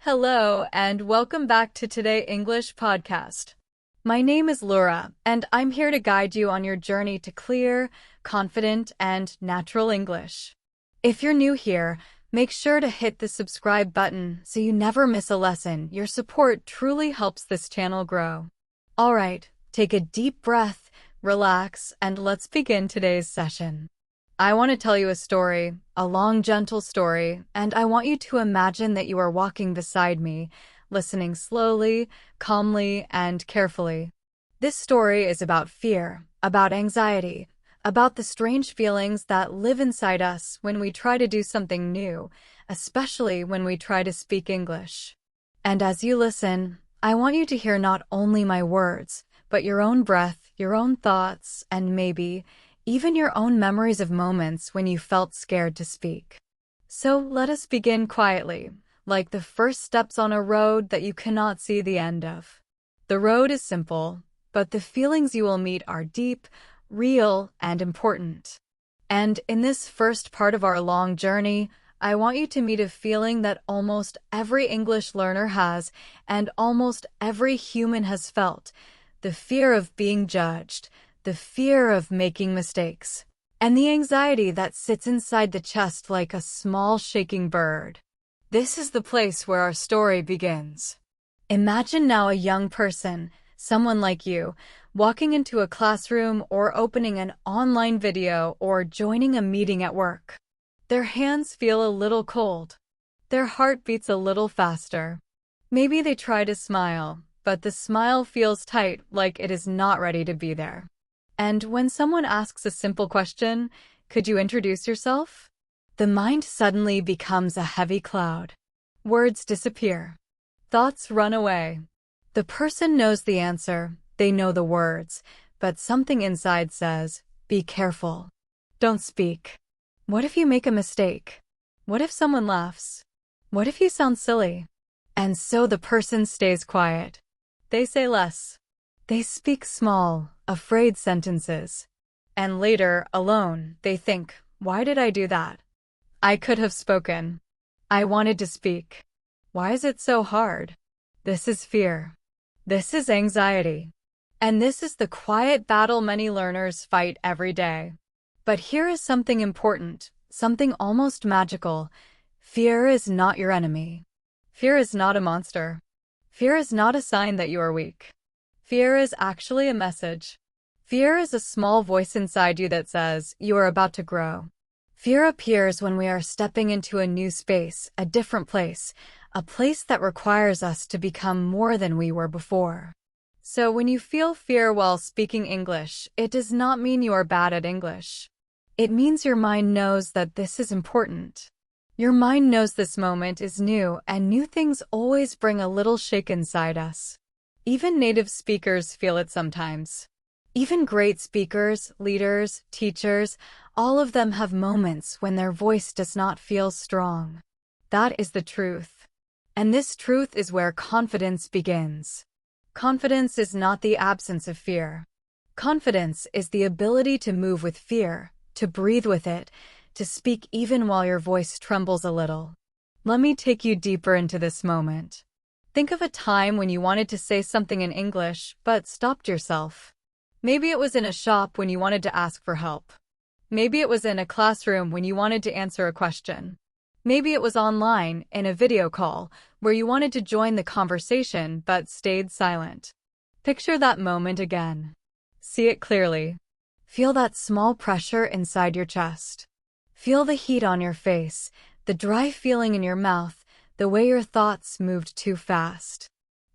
Hello, and welcome back to Today English Podcast. My name is Laura, and I'm here to guide you on your journey to clear, confident, and natural English. If you're new here, make sure to hit the subscribe button so you never miss a lesson. Your support truly helps this channel grow. All right, take a deep breath, relax, and let's begin today's session. I want to tell you a story, a long, gentle story, and I want you to imagine that you are walking beside me, listening slowly, calmly, and carefully. This story is about fear, about anxiety, about the strange feelings that live inside us when we try to do something new, especially when we try to speak English. And as you listen, I want you to hear not only my words, but your own breath, your own thoughts, and maybe even your own memories of moments when you felt scared to speak. So let us begin quietly, like the first steps on a road that you cannot see the end of. The road is simple, but the feelings you will meet are deep, real, and important. And in this first part of our long journey, I want you to meet a feeling that almost every English learner has and almost every human has felt: the fear of being judged, the fear of making mistakes, and the anxiety that sits inside the chest like a small shaking bird. This is the place where our story begins. Imagine now a young person, someone like you, walking into a classroom or opening an online video or joining a meeting at work. Their hands feel a little cold. Their heart beats a little faster. Maybe they try to smile, but the smile feels tight, like it is not ready to be there. And when someone asks a simple question, "Could you introduce yourself?" the mind suddenly becomes a heavy cloud. Words disappear. Thoughts run away. The person knows the answer, they know the words, but something inside says, "Be careful. Don't speak. What if you make a mistake? What if someone laughs? What if you sound silly?" And so the person stays quiet. They say less. They speak small, afraid sentences. And later, alone, they think, "Why did I do that? I could have spoken. I wanted to speak. Why is it so hard?" This is fear. This is anxiety. And this is the quiet battle many learners fight every day. But here is something important, something almost magical. Fear is not your enemy. Fear is not a monster. Fear is not a sign that you are weak. Fear is actually a message. Fear is a small voice inside you that says, you are about to grow. Fear appears when we are stepping into a new space, a different place, a place that requires us to become more than we were before. So when you feel fear while speaking English, it does not mean you are bad at English. It means your mind knows that this is important. Your mind knows this moment is new, and new things always bring a little shake inside us. Even native speakers feel it sometimes. Even great speakers, leaders, teachers, all of them have moments when their voice does not feel strong. That is the truth. And this truth is where confidence begins. Confidence is not the absence of fear. Confidence is the ability to move with fear, to breathe with it, to speak even while your voice trembles a little. Let me take you deeper into this moment. Think of a time when you wanted to say something in English, but stopped yourself. Maybe it was in a shop when you wanted to ask for help. Maybe it was in a classroom when you wanted to answer a question. Maybe it was online, in a video call, where you wanted to join the conversation but stayed silent. Picture that moment again. See it clearly. Feel that small pressure inside your chest. Feel the heat on your face, the dry feeling in your mouth, the way your thoughts moved too fast.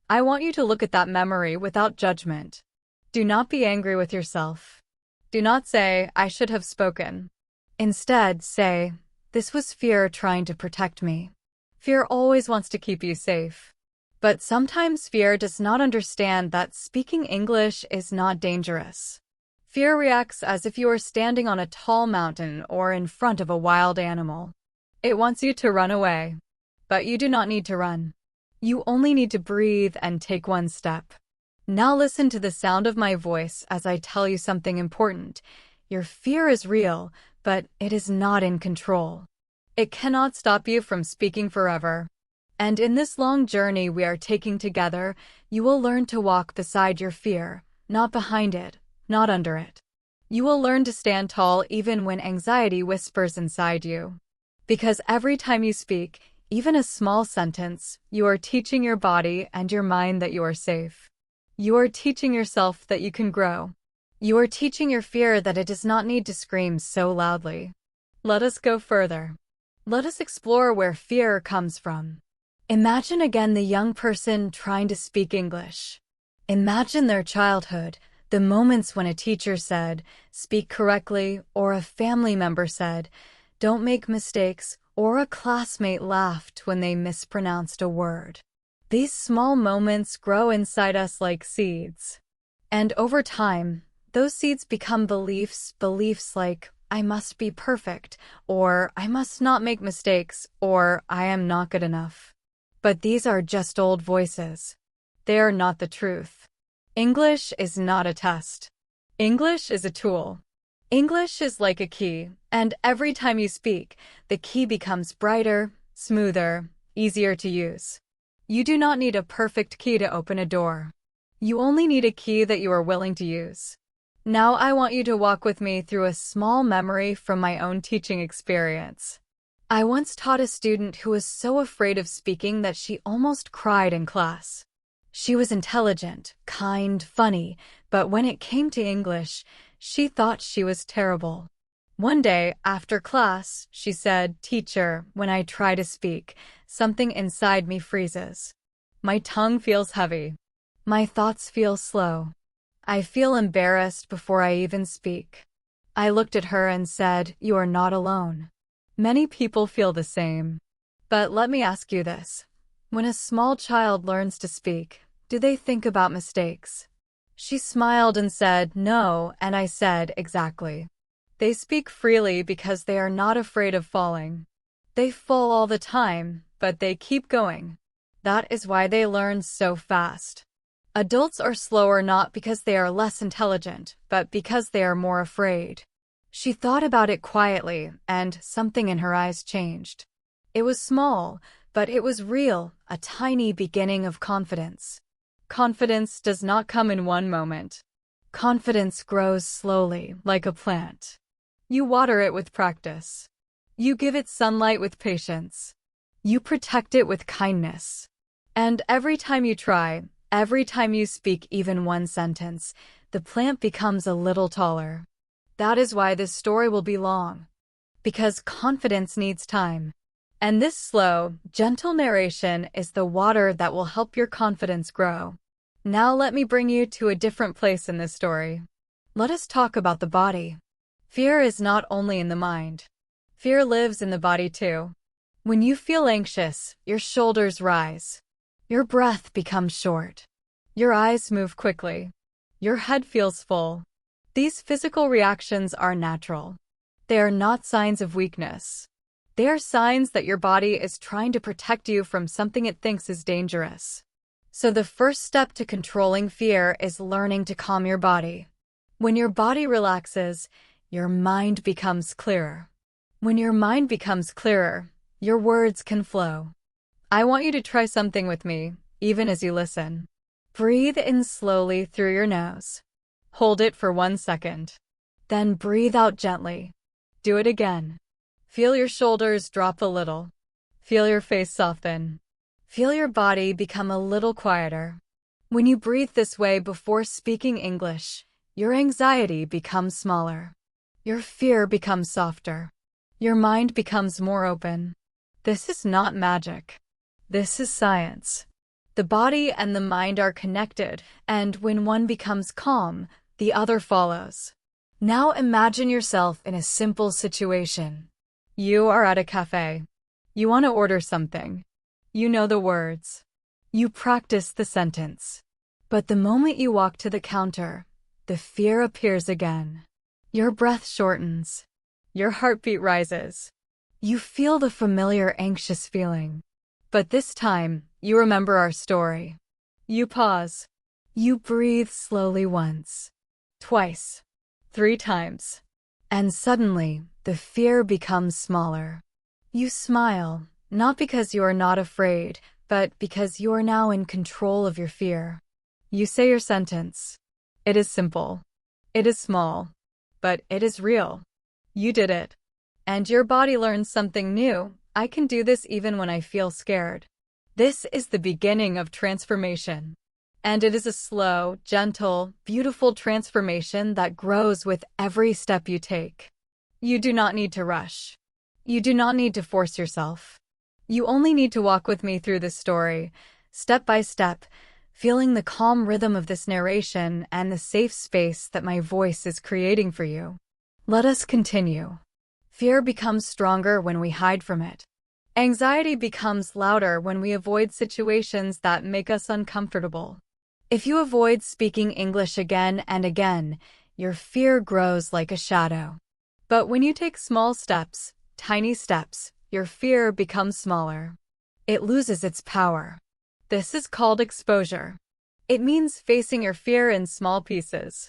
I want you to look at that memory without judgment. Do not be angry with yourself. Do not say, "I should have spoken." Instead, say, "This was fear trying to protect me." Fear always wants to keep you safe. But sometimes fear does not understand that speaking English is not dangerous. Fear reacts as if you are standing on a tall mountain or in front of a wild animal. It wants you to run away. But you do not need to run. You only need to breathe and take one step. Now listen to the sound of my voice as I tell you something important. Your fear is real, but it is not in control. It cannot stop you from speaking forever. And in this long journey we are taking together, you will learn to walk beside your fear, not behind it, not under it. You will learn to stand tall even when anxiety whispers inside you. Because every time you speak, even a small sentence, you are teaching your body and your mind that you are safe. You are teaching yourself that you can grow. You are teaching your fear that it does not need to scream so loudly. Let us go further. Let us explore where fear comes from. Imagine again the young person trying to speak English. Imagine their childhood, the moments when a teacher said, "Speak correctly," or a family member said, "Don't make mistakes," or a classmate laughed when they mispronounced a word. These small moments grow inside us like seeds. And over time, those seeds become beliefs like, "I must be perfect," or "I must not make mistakes," or "I am not good enough." But these are just old voices. They are not the truth. English is not a test. English is a tool. English is like a key, and every time you speak, the key becomes brighter, smoother, easier to use. You do not need a perfect key to open a door. You only need a key that you are willing to use. Now I want you to walk with me through a small memory from my own teaching experience. I once taught a student who was so afraid of speaking that she almost cried in class. She was intelligent, kind, funny, but when it came to English, she thought she was terrible. One day, after class, she said, "Teacher, when I try to speak, something inside me freezes. My tongue feels heavy. My thoughts feel slow. I feel embarrassed before I even speak." I looked at her and said, "You are not alone. Many people feel the same. But let me ask you this. When a small child learns to speak, do they think about mistakes?" She smiled and said, "No," and I said, "Exactly. They speak freely because they are not afraid of falling. They fall all the time, but they keep going. That is why they learn so fast. Adults are slower not because they are less intelligent, but because they are more afraid." She thought about it quietly, and something in her eyes changed. It was small, but it was real, a tiny beginning of confidence. Confidence does not come in one moment. Confidence grows slowly, like a plant. You water it with practice. You give it sunlight with patience. You protect it with kindness. And every time you try, every time you speak even one sentence, the plant becomes a little taller. That is why this story will be long. Because confidence needs time. And this slow, gentle narration is the water that will help your confidence grow. Now let me bring you to a different place in this story. Let us talk about the body. Fear is not only in the mind. Fear lives in the body too. When you feel anxious, your shoulders rise. Your breath becomes short. Your eyes move quickly. Your head feels full. These physical reactions are natural. They are not signs of weakness. They are signs that your body is trying to protect you from something it thinks is dangerous. So the first step to controlling fear is learning to calm your body. When your body relaxes, your mind becomes clearer. When your mind becomes clearer, your words can flow. I want you to try something with me, even as you listen. Breathe in slowly through your nose. Hold it for 1 second. Then breathe out gently. Do it again. Feel your shoulders drop a little. Feel your face soften. Feel your body become a little quieter. When you breathe this way before speaking English, your anxiety becomes smaller. Your fear becomes softer. Your mind becomes more open. This is not magic. This is science. The body and the mind are connected, and when one becomes calm, the other follows. Now imagine yourself in a simple situation. You are at a cafe. You want to order something. You know the words. You practice the sentence. But the moment you walk to the counter, the fear appears again. Your breath shortens. Your heartbeat rises. You feel the familiar anxious feeling. But this time, you remember our story. You pause. You breathe slowly once. Twice. 3 times. And suddenly, the fear becomes smaller. You smile, not because you are not afraid, but because you are now in control of your fear. You say your sentence. It is simple. It is small. But it is real. You did it. And your body learns something new. I can do this even when I feel scared. This is the beginning of transformation. And it is a slow, gentle, beautiful transformation that grows with every step you take. You do not need to rush. You do not need to force yourself. You only need to walk with me through this story, step by step, feeling the calm rhythm of this narration and the safe space that my voice is creating for you. Let us continue. Fear becomes stronger when we hide from it. Anxiety becomes louder when we avoid situations that make us uncomfortable. If you avoid speaking English again and again, your fear grows like a shadow. But when you take small steps, tiny steps, your fear becomes smaller. It loses its power. This is called exposure. It means facing your fear in small pieces.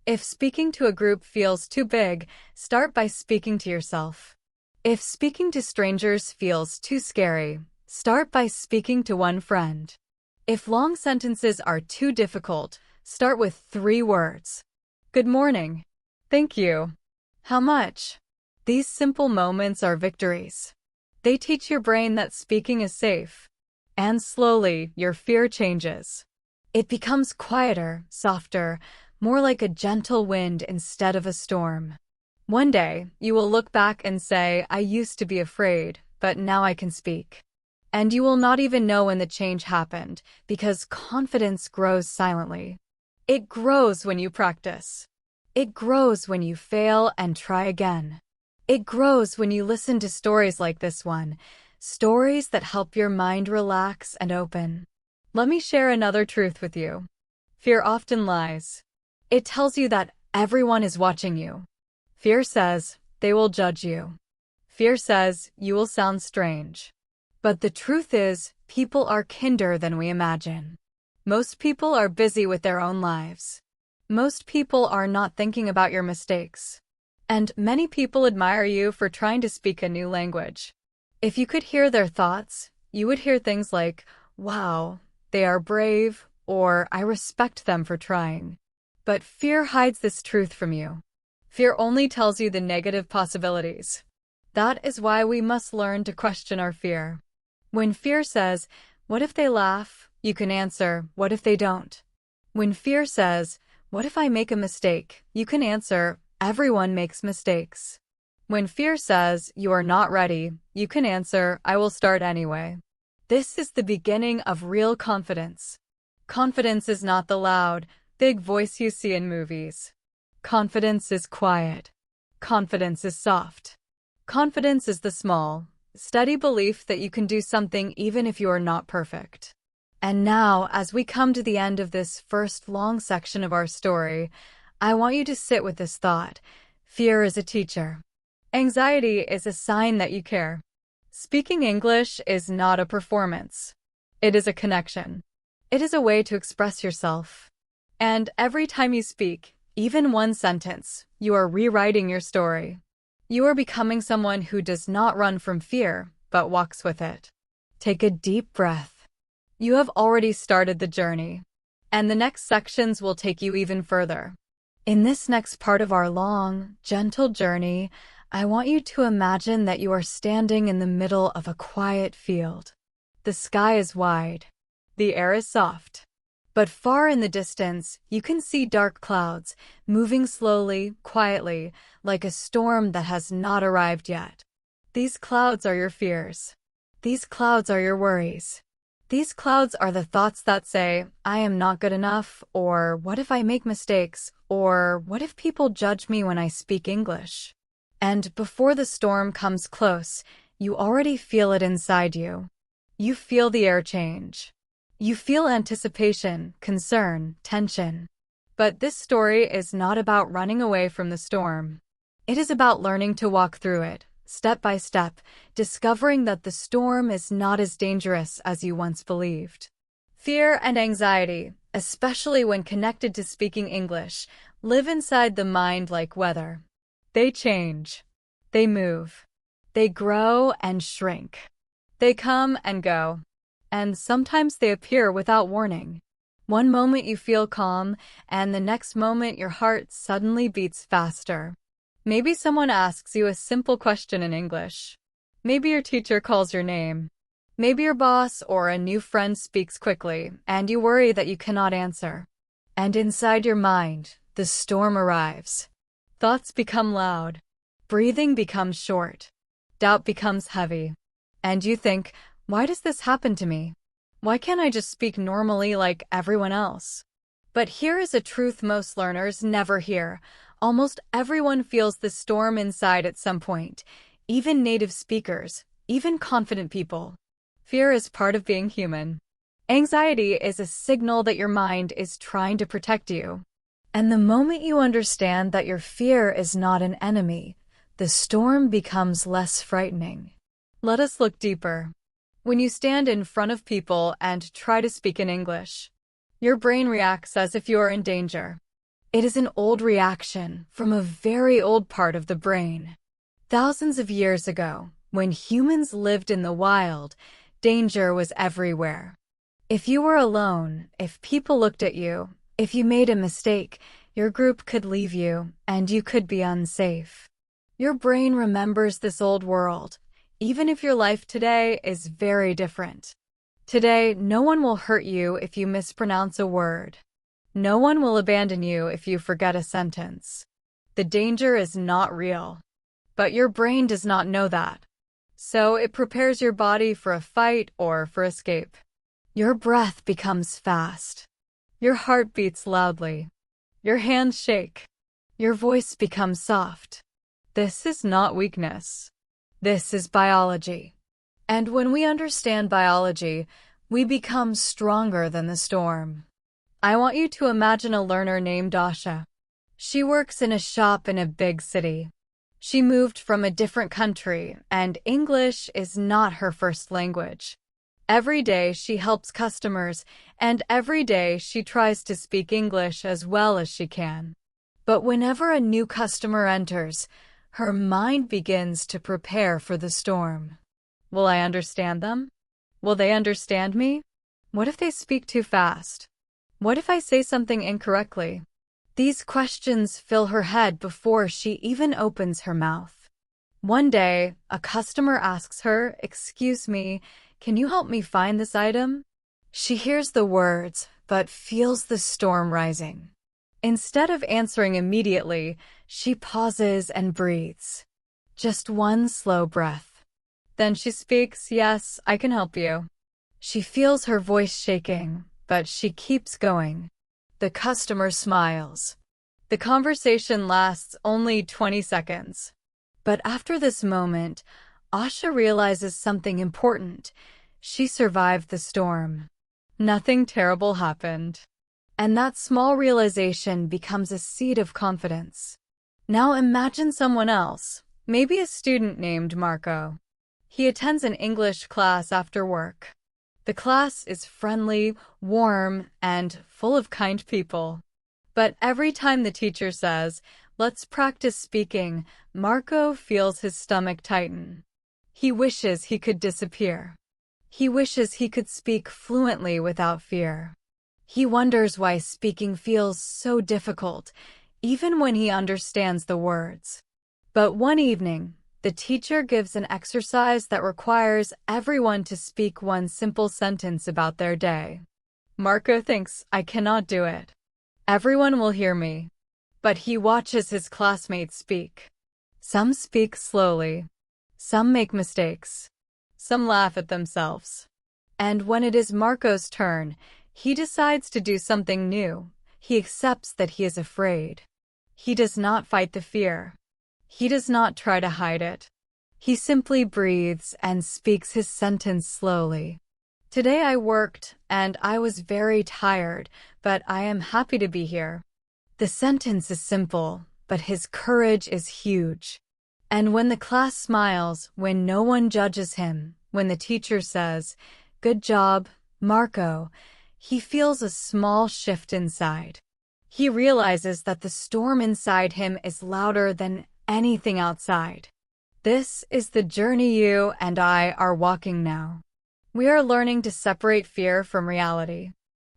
If speaking to a group feels too big, start by speaking to yourself. If speaking to strangers feels too scary, start by speaking to one friend. If long sentences are too difficult, start with 3 words. Good morning. Thank you. How much? These simple moments are victories. They teach your brain that speaking is safe. And slowly, your fear changes. It becomes quieter, softer, more like a gentle wind instead of a storm. One day, you will look back and say, I used to be afraid, but now I can speak. And you will not even know when the change happened, because confidence grows silently. It grows when you practice. It grows when you fail and try again. It grows when you listen to stories like this one, stories that help your mind relax and open. Let me share another truth with you. Fear often lies. It tells you that everyone is watching you. Fear says they will judge you. Fear says you will sound strange. But the truth is, people are kinder than we imagine. Most people are busy with their own lives. Most people are not thinking about your mistakes. And many people admire you for trying to speak a new language. If you could hear their thoughts, you would hear things like, wow, they are brave, or I respect them for trying. But fear hides this truth from you. Fear only tells you the negative possibilities. That is why we must learn to question our fear. When fear says, what if they laugh? You can answer, what if they don't? When fear says, what if I make a mistake? You can answer, everyone makes mistakes. When fear says, you are not ready, you can answer, I will start anyway. This is the beginning of real confidence. Confidence is not the loud, big voice you see in movies. Confidence is quiet. Confidence is soft. Confidence is the small, steady belief that you can do something even if you are not perfect. And now, as we come to the end of this first long section of our story, I want you to sit with this thought. Fear is a teacher. Anxiety is a sign that you care. Speaking English is not a performance. It is a connection. It is a way to express yourself. And every time you speak, even one sentence, you are rewriting your story. You are becoming someone who does not run from fear, but walks with it. Take a deep breath. You have already started the journey, and the next sections will take you even further. In this next part of our long, gentle journey, I want you to imagine that you are standing in the middle of a quiet field. The sky is wide. The air is soft. But far in the distance, you can see dark clouds, moving slowly, quietly, like a storm that has not arrived yet. These clouds are your fears. These clouds are your worries. These clouds are the thoughts that say, I am not good enough, or what if I make mistakes, or what if people judge me when I speak English? And before the storm comes close, you already feel it inside you. You feel the air change. You feel anticipation, concern, tension. But this story is not about running away from the storm. It is about learning to walk through it, step by step, discovering that the storm is not as dangerous as you once believed. Fear and anxiety, especially when connected to speaking English, live inside the mind like weather. They change. They move. They grow and shrink. They come and go. and sometimes they appear without warning. One moment you feel calm, and the next moment your heart suddenly beats faster. Maybe someone asks you a simple question in English. Maybe your teacher calls your name. Maybe your boss or a new friend speaks quickly, and you worry that you cannot answer. And inside your mind, the storm arrives. Thoughts become loud. Breathing becomes short. Doubt becomes heavy. And you think, why does this happen to me? Why can't I just speak normally like everyone else? But here is a truth most learners never hear. Almost everyone feels the storm inside at some point, even native speakers, even confident people. Fear is part of being human. Anxiety is a signal that your mind is trying to protect you. And the moment you understand that your fear is not an enemy, the storm becomes less frightening. Let us look deeper. When you stand in front of people and try to speak in English, your brain reacts as if you are in danger. It is an old reaction from a very old part of the brain. Thousands of years ago, when humans lived in the wild, danger was everywhere. If you were alone, if people looked at you, if you made a mistake, your group could leave you, and you could be unsafe. Your brain remembers this old world, even if your life today is very different. Today, no one will hurt you if you mispronounce a word. No one will abandon you if you forget a sentence. The danger is not real. But your brain does not know that. So it prepares your body for a fight or for escape. Your breath becomes fast. Your heart beats loudly. Your hands shake. Your voice becomes soft. This is not weakness. This is biology. And when we understand biology, we become stronger than the storm. I want you to imagine a learner named Asha. She works in a shop in a big city. She moved from a different country, and English is not her first language. Every day she helps customers, and every day she tries to speak English as well as she can. But whenever a new customer enters, her mind begins to prepare for the storm. Will I understand them? Will they understand me? What if they speak too fast? What if I say something incorrectly? These questions fill her head before she even opens her mouth. One day, a customer asks her, "Excuse me, can you help me find this item?" She hears the words, but feels the storm rising. Instead of answering immediately, she pauses and breathes. Just one slow breath. Then she speaks, "Yes, I can help you." She feels her voice shaking, but she keeps going. The customer smiles. The conversation lasts only 20 seconds. But after this moment, Asha realizes something important. She survived the storm. Nothing terrible happened. And that small realization becomes a seed of confidence. Now imagine someone else, maybe a student named Marco. He attends an English class after work. The class is friendly, warm, and full of kind people. But every time the teacher says, "Let's practice speaking," Marco feels his stomach tighten. He wishes he could disappear. He wishes he could speak fluently without fear. He wonders why speaking feels so difficult, even when he understands the words. But one evening, the teacher gives an exercise that requires everyone to speak one simple sentence about their day. Marco thinks, "I cannot do it. Everyone will hear me." But he watches his classmates speak. Some speak slowly. Some make mistakes. Some laugh at themselves. And when it is Marco's turn, he decides to do something new. He accepts that he is afraid. He does not fight the fear. He does not try to hide it. He simply breathes and speaks his sentence slowly. "Today I worked, and I was very tired, but I am happy to be here." The sentence is simple, but his courage is huge. And when the class smiles, when no one judges him, when the teacher says, "Good job, Marco," he feels a small shift inside. He realizes that the storm inside him is louder than anything outside. This is the journey you and I are walking now. We are learning to separate fear from reality.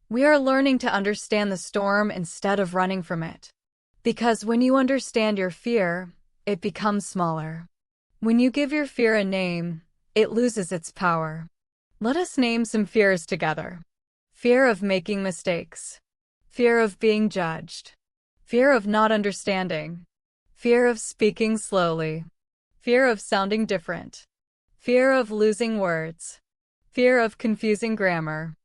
We are learning to understand the storm instead of running from it. Because when you understand your fear, it becomes smaller. When you give your fear a name, it loses its power. Let us name some fears together. Fear of making mistakes. Fear of being judged. Fear of not understanding. Fear of speaking slowly. Fear of sounding different. Fear of losing words. Fear of confusing grammar.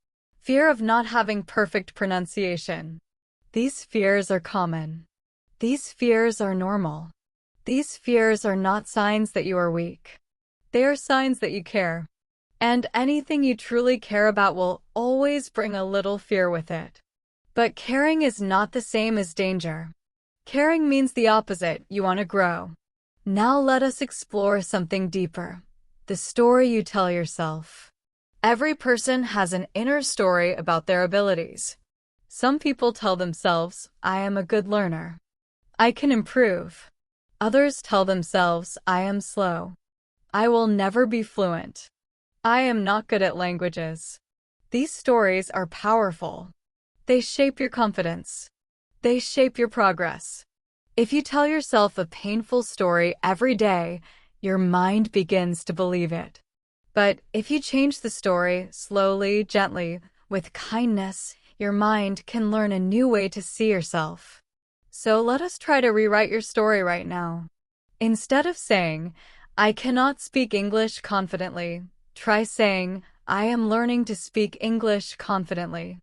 Fear of not having perfect pronunciation. These fears are common. These fears are normal. These fears are not signs that you are weak. They are signs that you care. And anything you truly care about will always bring a little fear with it. But caring is not the same as danger. Caring means the opposite. You want to grow. Now let us explore something deeper. The story you tell yourself. Every person has an inner story about their abilities. Some people tell themselves, I am a good learner. I can improve. Others tell themselves, I am slow. I will never be fluent. I am not good at languages. These stories are powerful. They shape your confidence. They shape your progress. If you tell yourself a painful story every day, your mind begins to believe it. But if you change the story slowly, gently, with kindness, your mind can learn a new way to see yourself. So let us try to rewrite your story right now. Instead of saying, I cannot speak English confidently, try saying, I am learning to speak English confidently.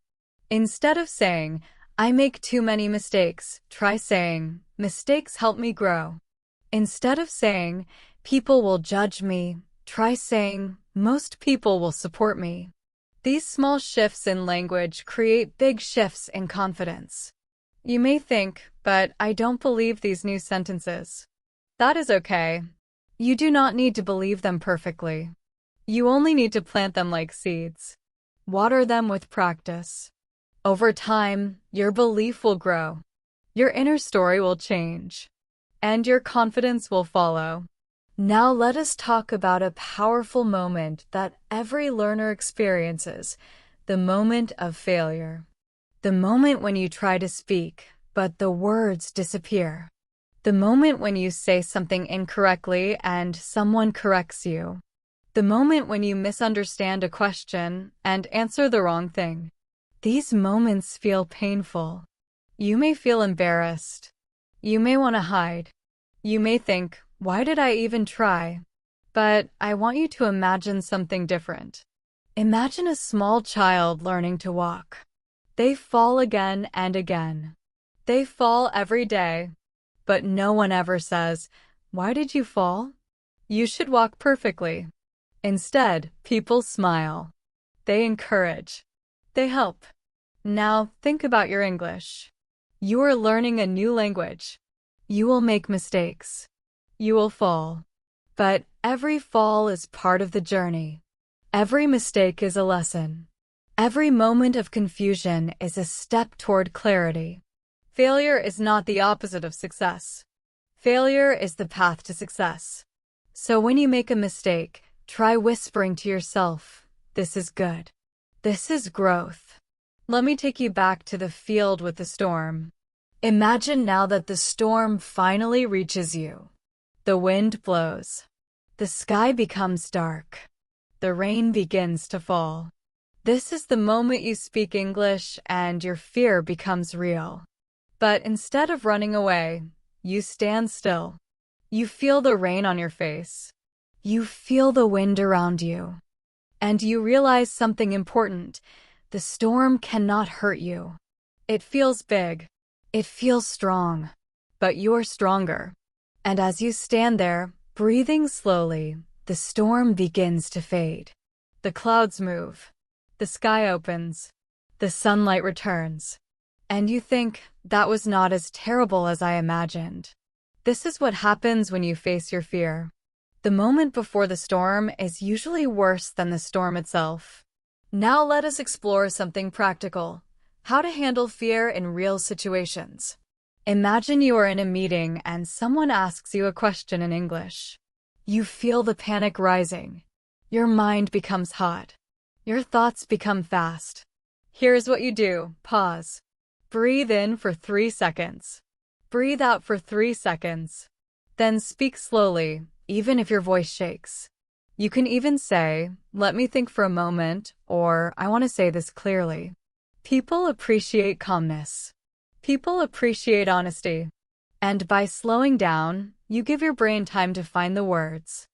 Instead of saying, I make too many mistakes, try saying, mistakes help me grow. Instead of saying, people will judge me, try saying, most people will support me. These small shifts in language create big shifts in confidence. You may think, but I don't believe these new sentences. That is okay. You do not need to believe them perfectly. You only need to plant them like seeds. Water them with practice. Over time, your belief will grow. Your inner story will change. And your confidence will follow. Now let us talk about a powerful moment that every learner experiences, the moment of failure. The moment when you try to speak, but the words disappear. The moment when you say something incorrectly and someone corrects you. The moment when you misunderstand a question and answer the wrong thing. These moments feel painful. You may feel embarrassed. You may want to hide. You may think, why did I even try? But I want you to imagine something different. Imagine a small child learning to walk. They fall again and again. They fall every day. But no one ever says, why did you fall? You should walk perfectly. Instead, people smile. They encourage. They help. Now, think about your English. You are learning a new language. You will make mistakes. You will fall. But every fall is part of the journey. Every mistake is a lesson. Every moment of confusion is a step toward clarity. Failure is not the opposite of success. Failure is the path to success. So when you make a mistake, try whispering to yourself, this is good. This is growth. Let me take you back to the field with the storm. Imagine now that the storm finally reaches you. The wind blows. The sky becomes dark. The rain begins to fall. This is the moment you speak English and your fear becomes real. But instead of running away, you stand still. You feel the rain on your face. You feel the wind around you. And you realize something important. The storm cannot hurt you. It feels big. It feels strong. But you're stronger. And as you stand there, breathing slowly, the storm begins to fade. The clouds move. The sky opens. The sunlight returns. And you think, that was not as terrible as I imagined. This is what happens when you face your fear. The moment before the storm is usually worse than the storm itself. Now let us explore something practical. How to handle fear in real situations. Imagine you are in a meeting and someone asks you a question in English. You feel the panic rising. Your mind becomes hot. Your thoughts become fast. Here's what you do. Pause. Breathe in for 3 seconds. Breathe out for 3 seconds. Then speak slowly, even if your voice shakes. You can even say, "Let me think for a moment," or "I want to say this clearly." People appreciate calmness. People appreciate honesty. And by slowing down, you give your brain time to find the words.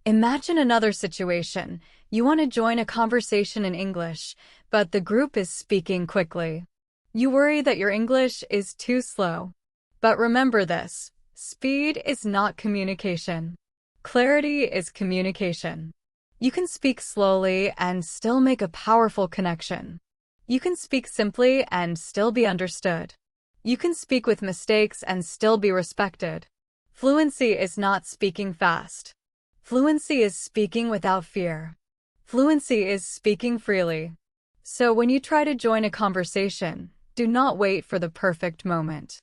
Imagine another situation. You want to join a conversation in English, but the group is speaking quickly. You worry that your English is too slow. But remember this: speed is not communication. Clarity is communication. You can speak slowly and still make a powerful connection. You can speak simply and still be understood. You can speak with mistakes and still be respected. Fluency is not speaking fast. Fluency is speaking without fear. Fluency is speaking freely. So when you try to join a conversation, do not wait for the perfect moment.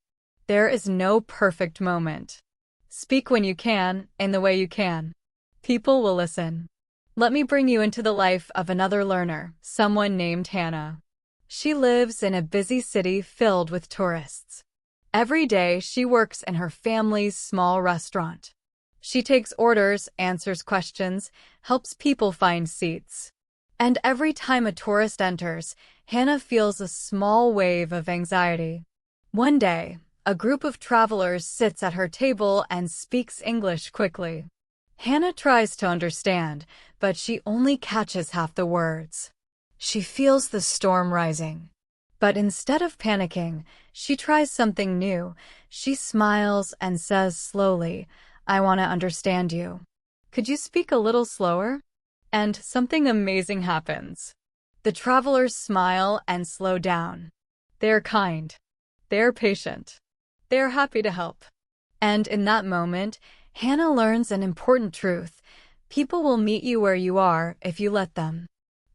There is no perfect moment. Speak when you can, in the way you can. People will listen. Let me bring you into the life of another learner, someone named Hannah. She lives in a busy city filled with tourists. Every day, she works in her family's small restaurant. She takes orders, answers questions, helps people find seats. And every time a tourist enters, Hannah feels a small wave of anxiety. One day, a group of travelers sits at her table and speaks English quickly. Hannah tries to understand, but she only catches half the words. She feels the storm rising. But instead of panicking, she tries something new. She smiles and says slowly, "I want to understand you. Could you speak a little slower?" And something amazing happens. The travelers smile and slow down. They're kind. They're patient. They're happy to help. And in that moment, Hannah learns an important truth. People will meet you where you are if you let them.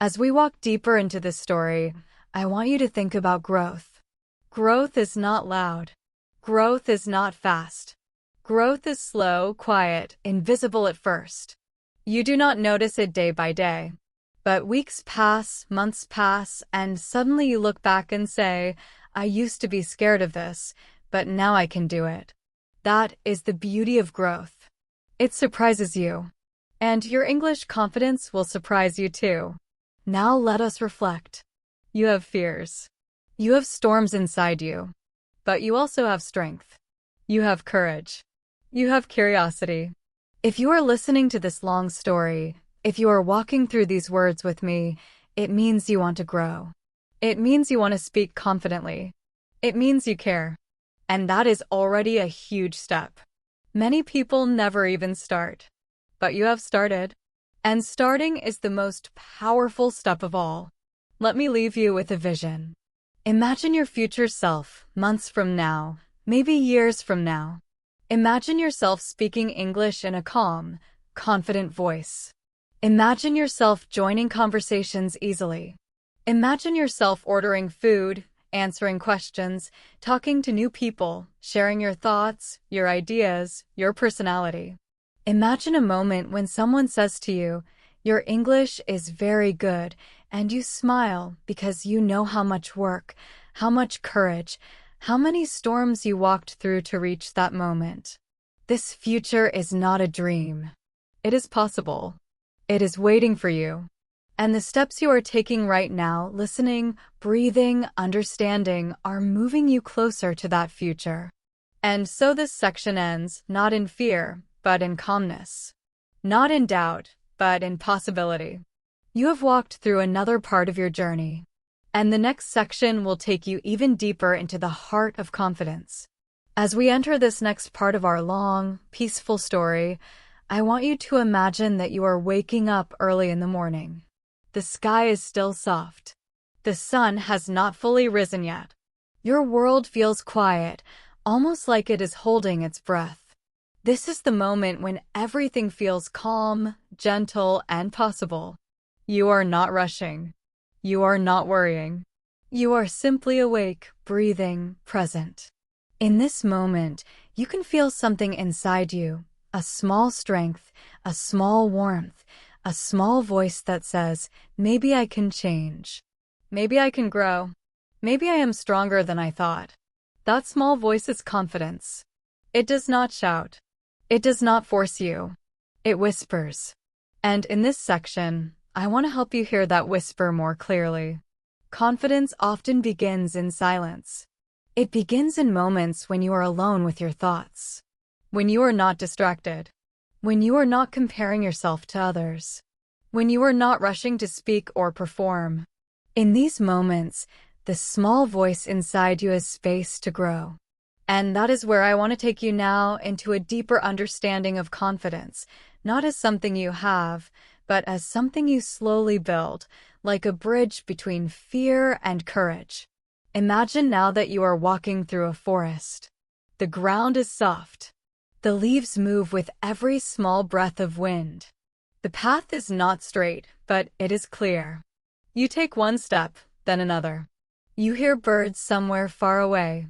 As we walk deeper into this story, I want you to think about growth. Growth is not loud. Growth is not fast. Growth is slow, quiet, invisible at first. You do not notice it day by day. But weeks pass, months pass, and suddenly you look back and say, "I used to be scared of this, but now I can do it." That is the beauty of growth. It surprises you. And your English confidence will surprise you too. Now let us reflect. You have fears. You have storms inside you. But you also have strength. You have courage. You have curiosity. If you are listening to this long story, if you are walking through these words with me, it means you want to grow. It means you want to speak confidently. It means you care. And that is already a huge step. Many people never even start. But you have started. And starting is the most powerful step of all. Let me leave you with a vision. Imagine your future self, months from now, maybe years from now. Imagine yourself speaking English in a calm, confident voice. Imagine yourself joining conversations easily. Imagine yourself ordering food, answering questions, talking to new people, sharing your thoughts, your ideas, your personality. Imagine a moment when someone says to you, "Your English is very good," and you smile because you know how much work, how much courage, how many storms you walked through to reach that moment. This future is not a dream. It is possible. It is waiting for you. And the steps you are taking right now, listening, breathing, understanding, are moving you closer to that future. And so this section ends, not in fear, but in calmness. Not in doubt, but in possibility. You have walked through another part of your journey. And the next section will take you even deeper into the heart of confidence. As we enter this next part of our long, peaceful story, I want you to imagine that you are waking up early in the morning. The sky is still soft. The sun has not fully risen yet. Your world feels quiet, almost like it is holding its breath. This is the moment when everything feels calm, gentle, and possible. You are not rushing. You are not worrying. You are simply awake, breathing, present. In this moment, you can feel something inside you, a small strength, a small warmth, A small voice that says, maybe I can change. Maybe I can grow. Maybe I am stronger than I thought. That small voice is confidence. It does not shout. It does not force you. It whispers. And in this section, I want to help you hear that whisper more clearly. Confidence often begins in silence. It begins in moments when you are alone with your thoughts, when you are not distracted, when you are not comparing yourself to others, when you are not rushing to speak or perform. In these moments, the small voice inside you has space to grow. And that is where I want to take you now into a deeper understanding of confidence, not as something you have, but as something you slowly build, like a bridge between fear and courage. Imagine now that you are walking through a forest. The ground is soft. The leaves move with every small breath of wind. The path is not straight, but it is clear. You take one step, then another. You hear birds somewhere far away.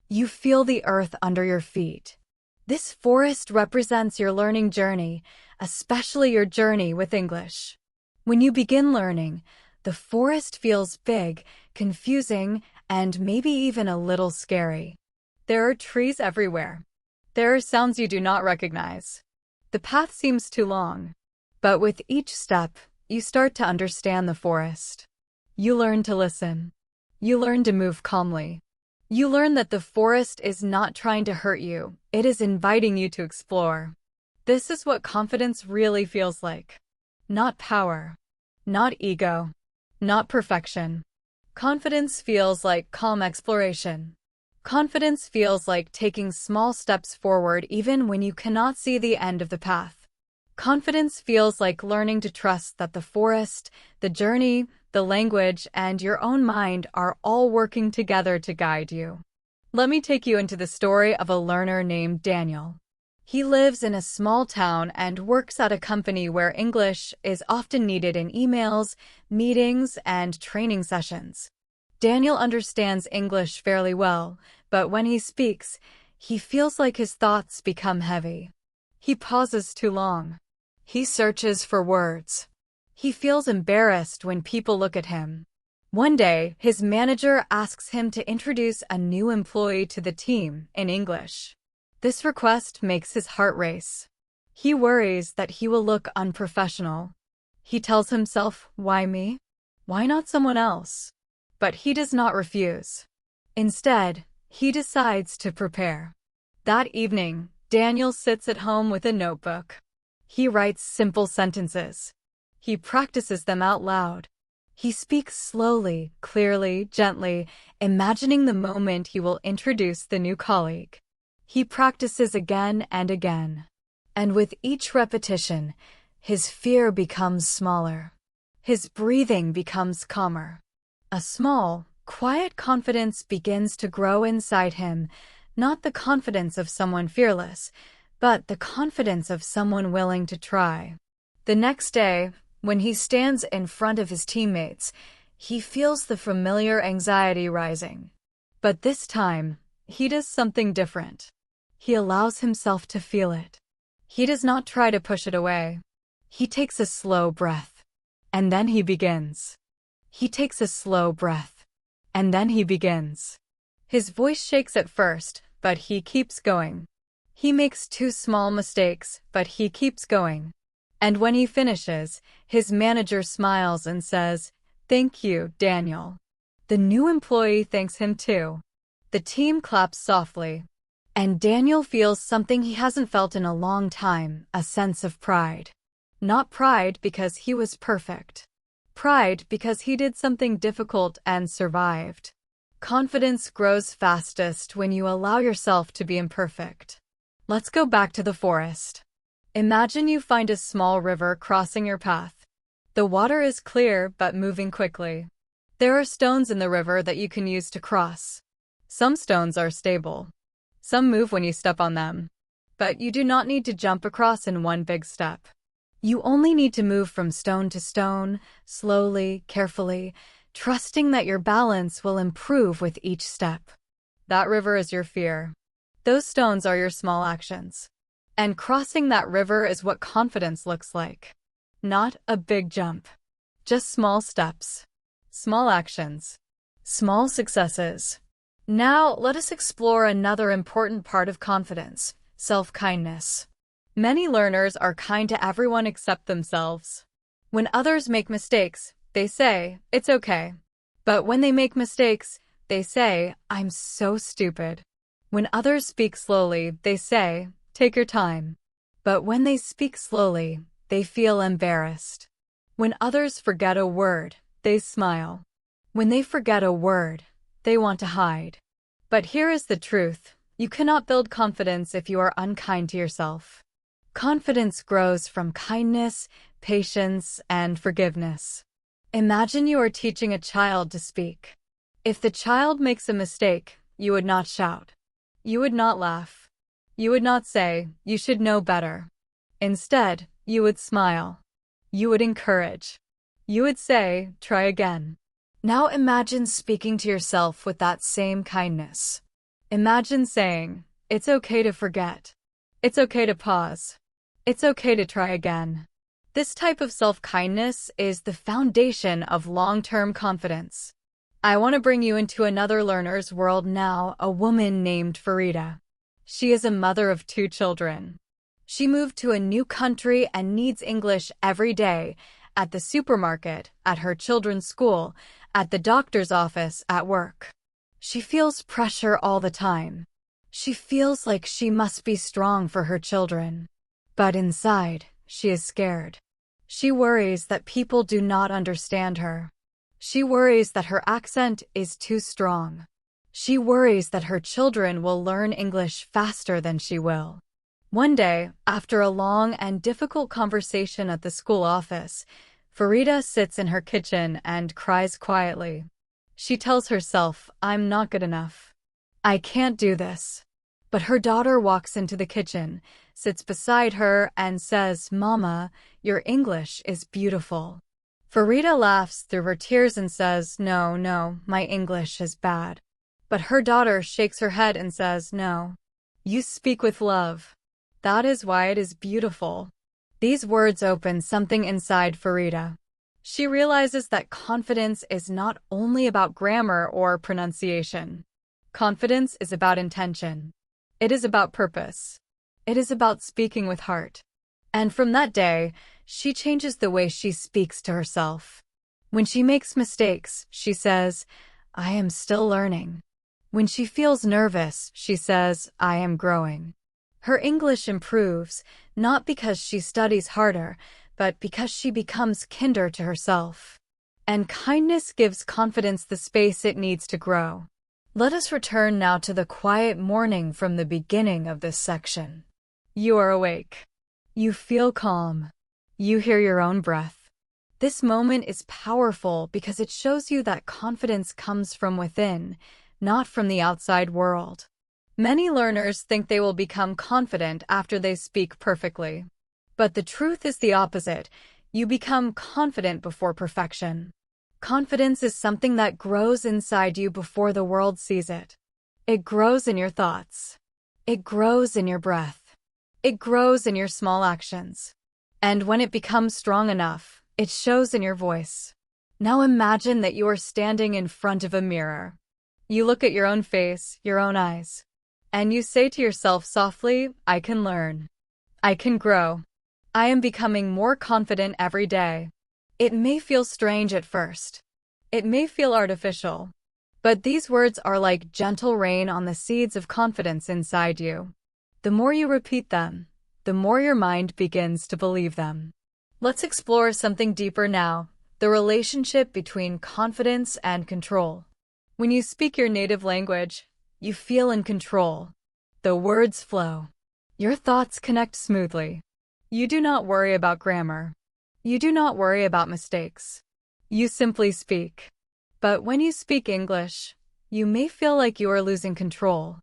You feel the earth under your feet. This forest represents your learning journey, especially your journey with English. When you begin learning, the forest feels big, confusing, and maybe even a little scary. There are trees everywhere. There are sounds you do not recognize. The path seems too long. But with each step, you start to understand the forest. You learn to listen. You learn to move calmly. You learn that the forest is not trying to hurt you, it is inviting you to explore. This is what confidence really feels like. Not power. Not ego. Not perfection. Confidence feels like calm exploration. Confidence feels like taking small steps forward even when you cannot see the end of the path. Confidence feels like learning to trust that the forest, the journey, the language, and your own mind are all working together to guide you. Let me take you into the story of a learner named Daniel. He lives in a small town and works at a company where English is often needed in emails, meetings, and training sessions. Daniel understands English fairly well, but when he speaks, he feels like his thoughts become heavy. He pauses too long. He searches for words. He feels embarrassed when people look at him. One day, his manager asks him to introduce a new employee to the team in English. This request makes his heart race. He worries that he will look unprofessional. He tells himself, why me? Why not someone else? But he does not refuse. Instead, he decides to prepare. That evening, Daniel sits at home with a notebook. He writes simple sentences. He practices them out loud. He speaks slowly, clearly, gently, imagining the moment he will introduce the new colleague. He practices again and again. And with each repetition, his fear becomes smaller. His breathing becomes calmer. A small, quiet confidence begins to grow inside him, not the confidence of someone fearless, but the confidence of someone willing to try. The next day, when he stands in front of his teammates, he feels the familiar anxiety rising. But this time, he does something different. He allows himself to feel it. He does not try to push it away. He takes a slow breath. And then he begins. He takes a slow breath. And then he begins. His voice shakes at first, but he keeps going. He makes 2 small mistakes, but he keeps going. And when he finishes, his manager smiles and says, "Thank you, Daniel." The new employee thanks him too. The team claps softly. And Daniel feels something he hasn't felt in a long time, a sense of pride. Not pride because he was perfect. Pride because he did something difficult and survived. Confidence grows fastest when you allow yourself to be imperfect. Let's go back to the forest. Imagine you find a small river crossing your path. The water is clear but moving quickly. There are stones in the river that you can use to cross. Some stones are stable. Some move when you step on them. But you do not need to jump across in one big step. You only need to move from stone to stone, slowly, carefully, trusting that your balance will improve with each step. That river is your fear. Those stones are your small actions. And crossing that river is what confidence looks like. not a big jump. Just small steps, small actions, small successes. Now, let us explore another important part of confidence, self-kindness. Many learners are kind to everyone except themselves. When others make mistakes, they say, "It's okay." But when they make mistakes, they say, "I'm so stupid." When others speak slowly, they say, "Take your time." But when they speak slowly, they feel embarrassed. When others forget a word, they smile. When they forget a word, they want to hide. But here is the truth. You cannot build confidence if you are unkind to yourself. Confidence grows from kindness, patience, and forgiveness. Imagine you are teaching a child to speak. If the child makes a mistake, you would not shout. You would not laugh. You would not say, "You should know better." Instead, you would smile. You would encourage. You would say, "Try again." Now imagine speaking to yourself with that same kindness. Imagine saying, "It's okay to forget. It's okay to pause. It's okay to try again." This type of self-kindness is the foundation of long-term confidence. I want to bring you into another learner's world now, a woman named Farida. She is a mother of 2 children. She moved to a new country and needs English every day, at the supermarket, at her children's school, at the doctor's office, at work. She feels pressure all the time. She feels like she must be strong for her children. But inside, she is scared. She worries that people do not understand her. She worries that her accent is too strong. She worries that her children will learn English faster than she will. One day, after a long and difficult conversation at the school office, Farida sits in her kitchen and cries quietly. She tells herself, "I'm not good enough. I can't do this." But her daughter walks into the kitchen, sits beside her, and says, "Mama, your English is beautiful." Farida laughs through her tears and says, No, my English is bad." But her daughter shakes her head and says, "No. You speak with love. That is why it is beautiful." These words open something inside Farida. She realizes that confidence is not only about grammar or pronunciation. Confidence is about intention. It is about purpose. It is about speaking with heart. And from that day, she changes the way she speaks to herself. When she makes mistakes, she says, "I am still learning." When she feels nervous, she says, "I am growing." Her English improves, not because she studies harder, but because she becomes kinder to herself. And kindness gives confidence the space it needs to grow. Let us return now to the quiet morning from the beginning of this section. You are awake. You feel calm. You hear your own breath. This moment is powerful because it shows you that confidence comes from within, not from the outside world. Many learners think they will become confident after they speak perfectly. But the truth is the opposite. You become confident before perfection. Confidence is something that grows inside you before the world sees it. It grows in your thoughts. It grows in your breath. It grows in your small actions. And when it becomes strong enough, it shows in your voice. Now imagine that you are standing in front of a mirror. You look at your own face, your own eyes, and you say to yourself softly, "I can learn. I can grow. I am becoming more confident every day." It may feel strange at first. It may feel artificial. But these words are like gentle rain on the seeds of confidence inside you. The more you repeat them, the more your mind begins to believe them. Let's explore something deeper now, the relationship between confidence and control. When you speak your native language, you feel in control. The words flow. Your thoughts connect smoothly. You do not worry about grammar. You do not worry about mistakes. You simply speak. But when you speak English, you may feel like you are losing control.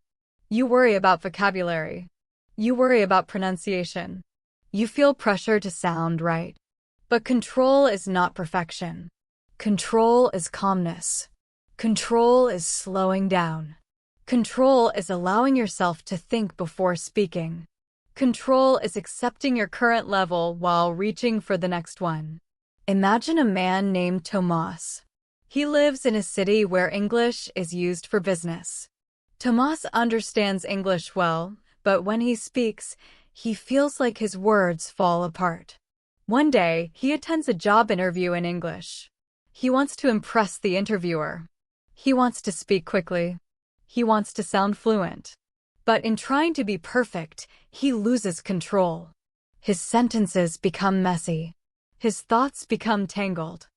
You worry about vocabulary. You worry about pronunciation. You feel pressure to sound right. But control is not perfection. Control is calmness. Control is slowing down. Control is allowing yourself to think before speaking. Control is accepting your current level while reaching for the next one. Imagine a man named Tomas. He lives in a city where English is used for business. Tomas understands English well, but when he speaks, he feels like his words fall apart. One day, he attends a job interview in English. He wants to impress the interviewer. He wants to speak quickly. He wants to sound fluent. But in trying to be perfect, he loses control. His sentences become messy. His thoughts become tangled.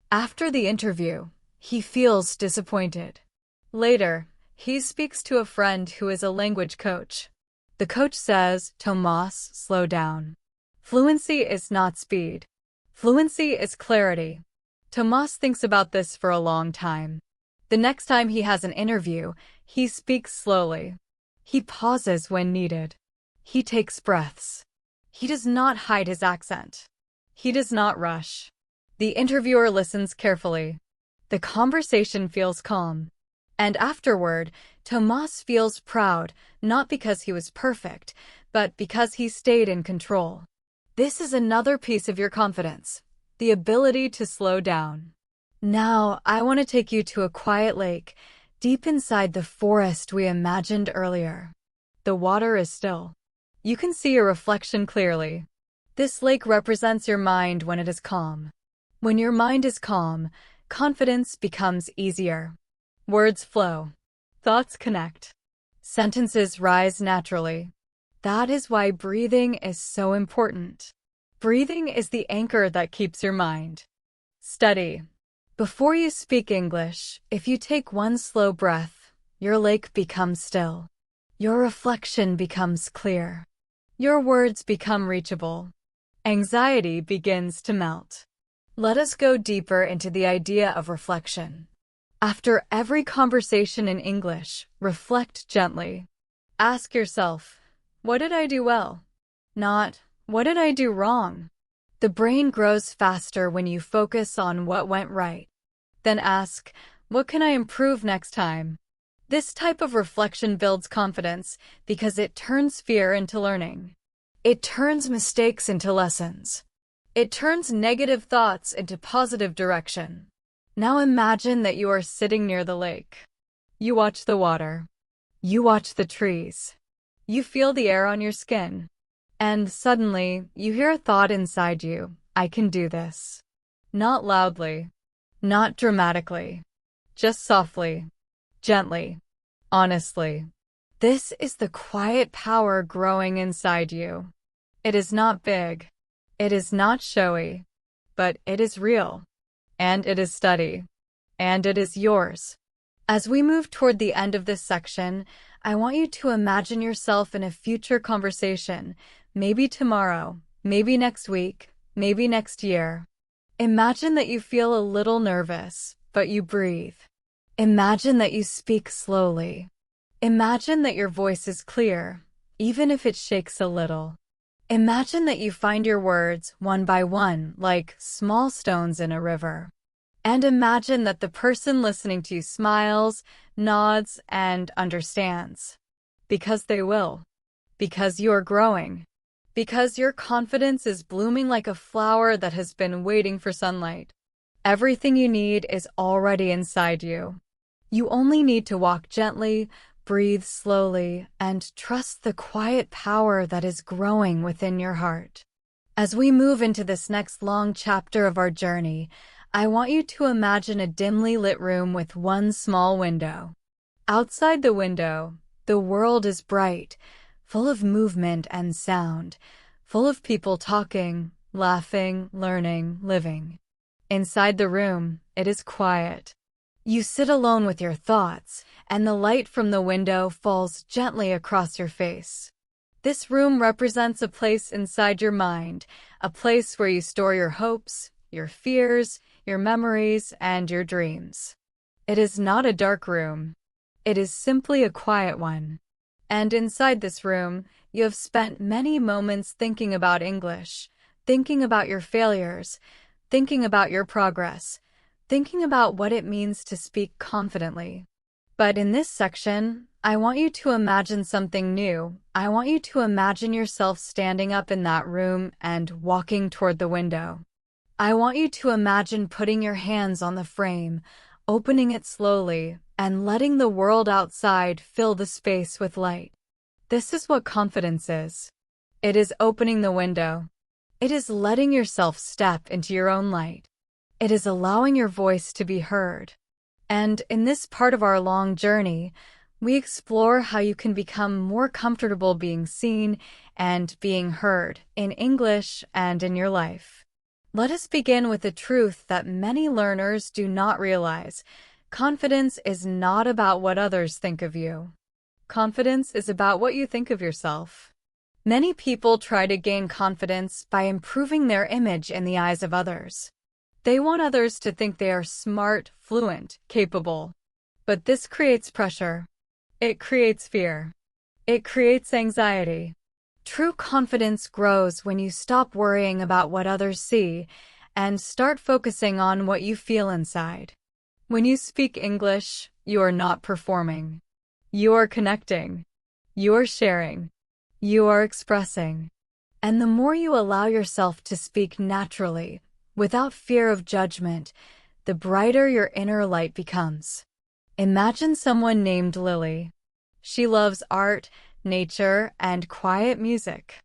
After the interview, he feels disappointed. Later, he speaks to a friend who is a language coach. The coach says, "Tomas, slow down. Fluency is not speed. Fluency is clarity." Tomas thinks about this for a long time. The next time he has an interview, he speaks slowly. He pauses when needed. He takes breaths. He does not hide his accent. He does not rush. The interviewer listens carefully. The conversation feels calm. And afterward, Tomas feels proud, not because he was perfect, but because he stayed in control. This is another piece of your confidence, the ability to slow down. Now, I want to take you to a quiet lake, deep inside the forest we imagined earlier. The water is still. You can see your reflection clearly. This lake represents your mind when it is calm. When your mind is calm, confidence becomes easier. Words flow. Thoughts connect. Sentences rise naturally. That is why breathing is so important. Breathing is the anchor that keeps your mind steady. Before you speak English, if you take one slow breath, your lake becomes still. Your reflection becomes clear. Your words become reachable. Anxiety begins to melt. Let us go deeper into the idea of reflection. After every conversation in English, reflect gently. Ask yourself, what did I do well? Not, what did I do wrong? The brain grows faster when you focus on what went right. Then ask, what can I improve next time? This type of reflection builds confidence because it turns fear into learning. It turns mistakes into lessons. It turns negative thoughts into positive direction. Now imagine that you are sitting near the lake. You watch the water. You watch the trees. You feel the air on your skin. And suddenly, you hear a thought inside you, I can do this. Not loudly. Not dramatically. Just softly. Gently. Honestly. This is the quiet power growing inside you. It is not big. It is not showy. But it is real. And it is steady. And it is yours. As we move toward the end of this section, I want you to imagine yourself in a future conversation, maybe tomorrow, maybe next week, maybe next year. Imagine that you feel a little nervous, but you breathe. Imagine that you speak slowly. Imagine that your voice is clear, even if it shakes a little. Imagine that you find your words one by one, like small stones in a river. And imagine that the person listening to you smiles, nods, and understands. Because they will. Because you are growing. Because your confidence is blooming like a flower that has been waiting for sunlight. Everything you need is already inside you. You only need to walk gently, breathe slowly, and trust the quiet power that is growing within your heart. As we move into this next long chapter of our journey, I want you to imagine a dimly lit room with one small window. Outside the window, the world is bright, full of movement and sound, full of people talking, laughing, learning, living. Inside the room, it is quiet. You sit alone with your thoughts, and the light from the window falls gently across your face. This room represents a place inside your mind, a place where you store your hopes, your fears, your memories, and your dreams. It is not a dark room. It is simply a quiet one. And inside this room, you have spent many moments thinking about English, thinking about your failures, thinking about your progress, thinking about what it means to speak confidently. But in this section, I want you to imagine something new. I want you to imagine yourself standing up in that room and walking toward the window. I want you to imagine putting your hands on the frame, opening it slowly, and letting the world outside fill the space with light. This is what confidence is. It is opening the window. It is letting yourself step into your own light. It is allowing your voice to be heard. And in this part of our long journey, we explore how you can become more comfortable being seen and being heard in English and in your life. Let us begin with the truth that many learners do not realize. Confidence is not about what others think of you. Confidence is about what you think of yourself. Many people try to gain confidence by improving their image in the eyes of others. They want others to think they are smart, fluent, capable. But this creates pressure. It creates fear. It creates anxiety. True confidence grows when you stop worrying about what others see and start focusing on what you feel inside. When you speak English, you are not performing. You are connecting. You are sharing. You are expressing. And the more you allow yourself to speak naturally, without fear of judgment, the brighter your inner light becomes. Imagine someone named Lily. She loves art, nature, and quiet music.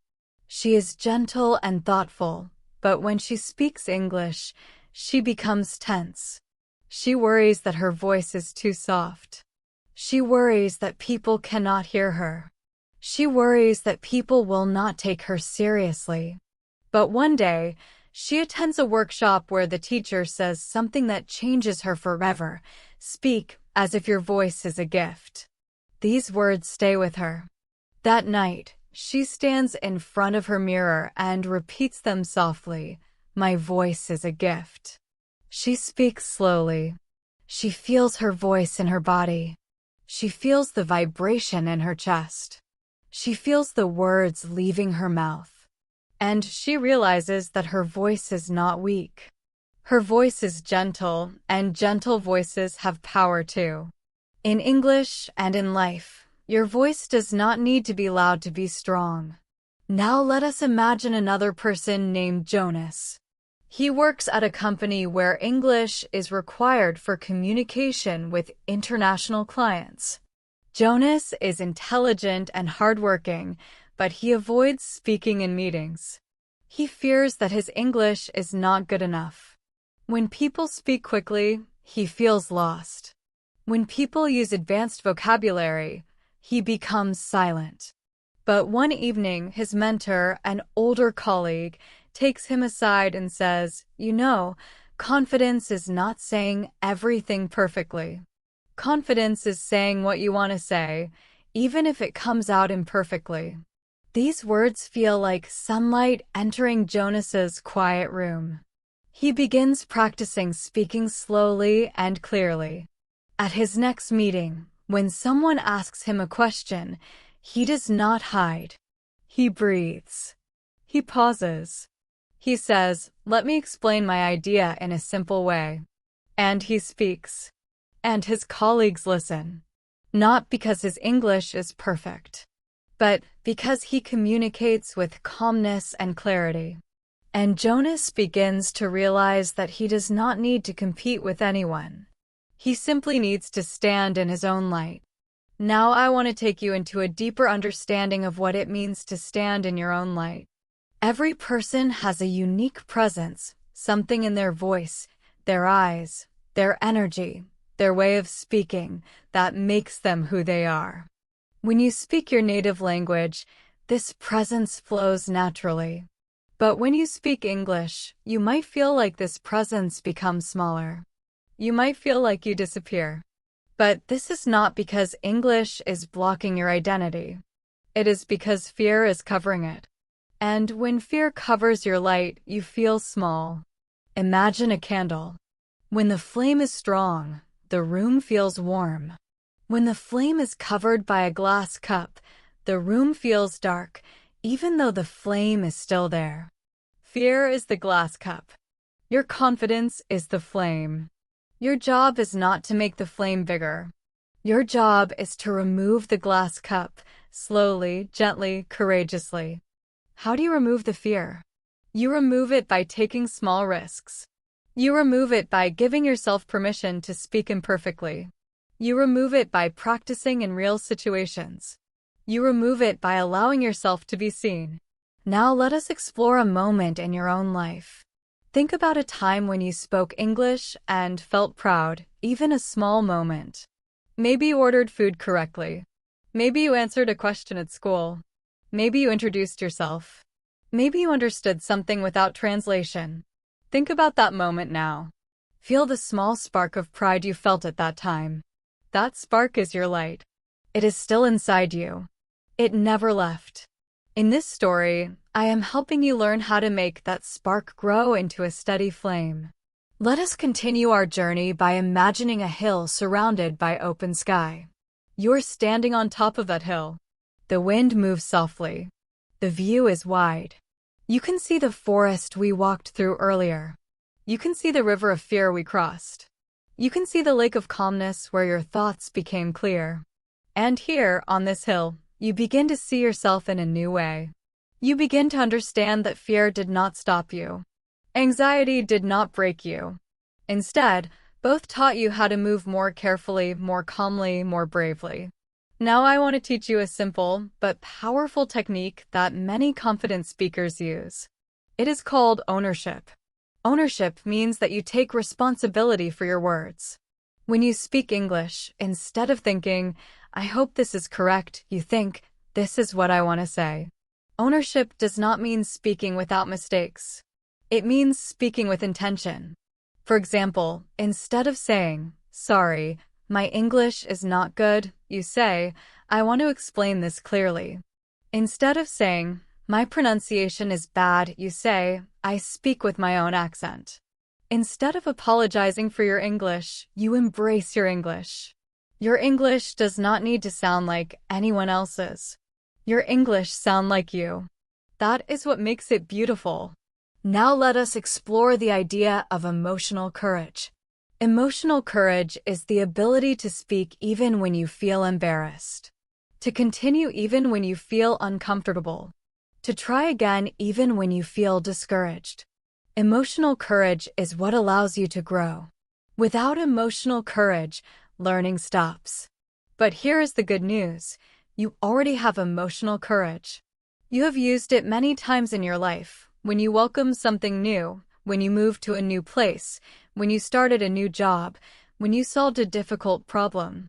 She is gentle and thoughtful, but when she speaks English, she becomes tense. She worries that her voice is too soft. She worries that people cannot hear her. She worries that people will not take her seriously. But one day, she attends a workshop where the teacher says something that changes her forever. Speak as if your voice is a gift. These words stay with her. That night, she stands in front of her mirror and repeats them softly. My voice is a gift. She speaks slowly. She feels her voice in her body. She feels the vibration in her chest. She feels the words leaving her mouth. And she realizes that her voice is not weak. Her voice is gentle, and gentle voices have power too. In English and in life, your voice does not need to be loud to be strong. Now let us imagine another person named Jonas. He works at a company where English is required for communication with international clients. Jonas is intelligent and hardworking, but he avoids speaking in meetings. He fears that his English is not good enough. When people speak quickly, he feels lost. When people use advanced vocabulary, he becomes silent. But one evening, his mentor, an older colleague, takes him aside and says, "You know, confidence is not saying everything perfectly. Confidence is saying what you want to say, even if it comes out imperfectly." These words feel like sunlight entering Jonas's quiet room. He begins practicing speaking slowly and clearly. At his next meeting, when someone asks him a question, he does not hide. He breathes. He pauses. He says, "Let me explain my idea in a simple way." And he speaks. And his colleagues listen. Not because his English is perfect, but because he communicates with calmness and clarity. And Jonas begins to realize that he does not need to compete with anyone. He simply needs to stand in his own light. Now I want to take you into a deeper understanding of what it means to stand in your own light. Every person has a unique presence, something in their voice, their eyes, their energy, their way of speaking that makes them who they are. When you speak your native language, this presence flows naturally. But when you speak English, you might feel like this presence becomes smaller. You might feel like you disappear. But this is not because English is blocking your identity. It is because fear is covering it. And when fear covers your light, you feel small. Imagine a candle. When the flame is strong, the room feels warm. When the flame is covered by a glass cup, the room feels dark, even though the flame is still there. Fear is the glass cup. Your confidence is the flame. Your job is not to make the flame bigger. Your job is to remove the glass cup, slowly, gently, courageously. How do you remove the fear? You remove it by taking small risks. You remove it by giving yourself permission to speak imperfectly. You remove it by practicing in real situations. You remove it by allowing yourself to be seen. Now let us explore a moment in your own life. Think about a time when you spoke English and felt proud, even a small moment. Maybe you ordered food correctly. Maybe you answered a question at school. Maybe you introduced yourself. Maybe you understood something without translation. Think about that moment now. Feel the small spark of pride you felt at that time. That spark is your light. It is still inside you. It never left. In this story, I am helping you learn how to make that spark grow into a steady flame. Let us continue our journey by imagining a hill surrounded by open sky. You're standing on top of that hill. The wind moves softly. The view is wide. You can see the forest we walked through earlier. You can see the river of fear we crossed. You can see the lake of calmness where your thoughts became clear. And here, on this hill, you begin to see yourself in a new way. You begin to understand that fear did not stop you. Anxiety did not break you. Instead, both taught you how to move more carefully, more calmly, more bravely. Now I want to teach you a simple but powerful technique that many confident speakers use. It is called ownership. Ownership means that you take responsibility for your words. When you speak English, instead of thinking, "I hope this is correct," you think, "This is what I want to say." Ownership does not mean speaking without mistakes. It means speaking with intention. For example, instead of saying, "Sorry, my English is not good," you say, "I want to explain this clearly." Instead of saying, "My pronunciation is bad," you say, "I speak with my own accent." Instead of apologizing for your English, you embrace your English. Your English does not need to sound like anyone else's. Your English sounds like you. That is what makes it beautiful. Now let us explore the idea of emotional courage. Emotional courage is the ability to speak even when you feel embarrassed, to continue even when you feel uncomfortable, to try again even when you feel discouraged. Emotional courage is what allows you to grow. Without emotional courage, learning stops. But here is the good news. You already have emotional courage. You have used it many times in your life, when you welcomed something new, when you moved to a new place, when you started a new job, when you solved a difficult problem.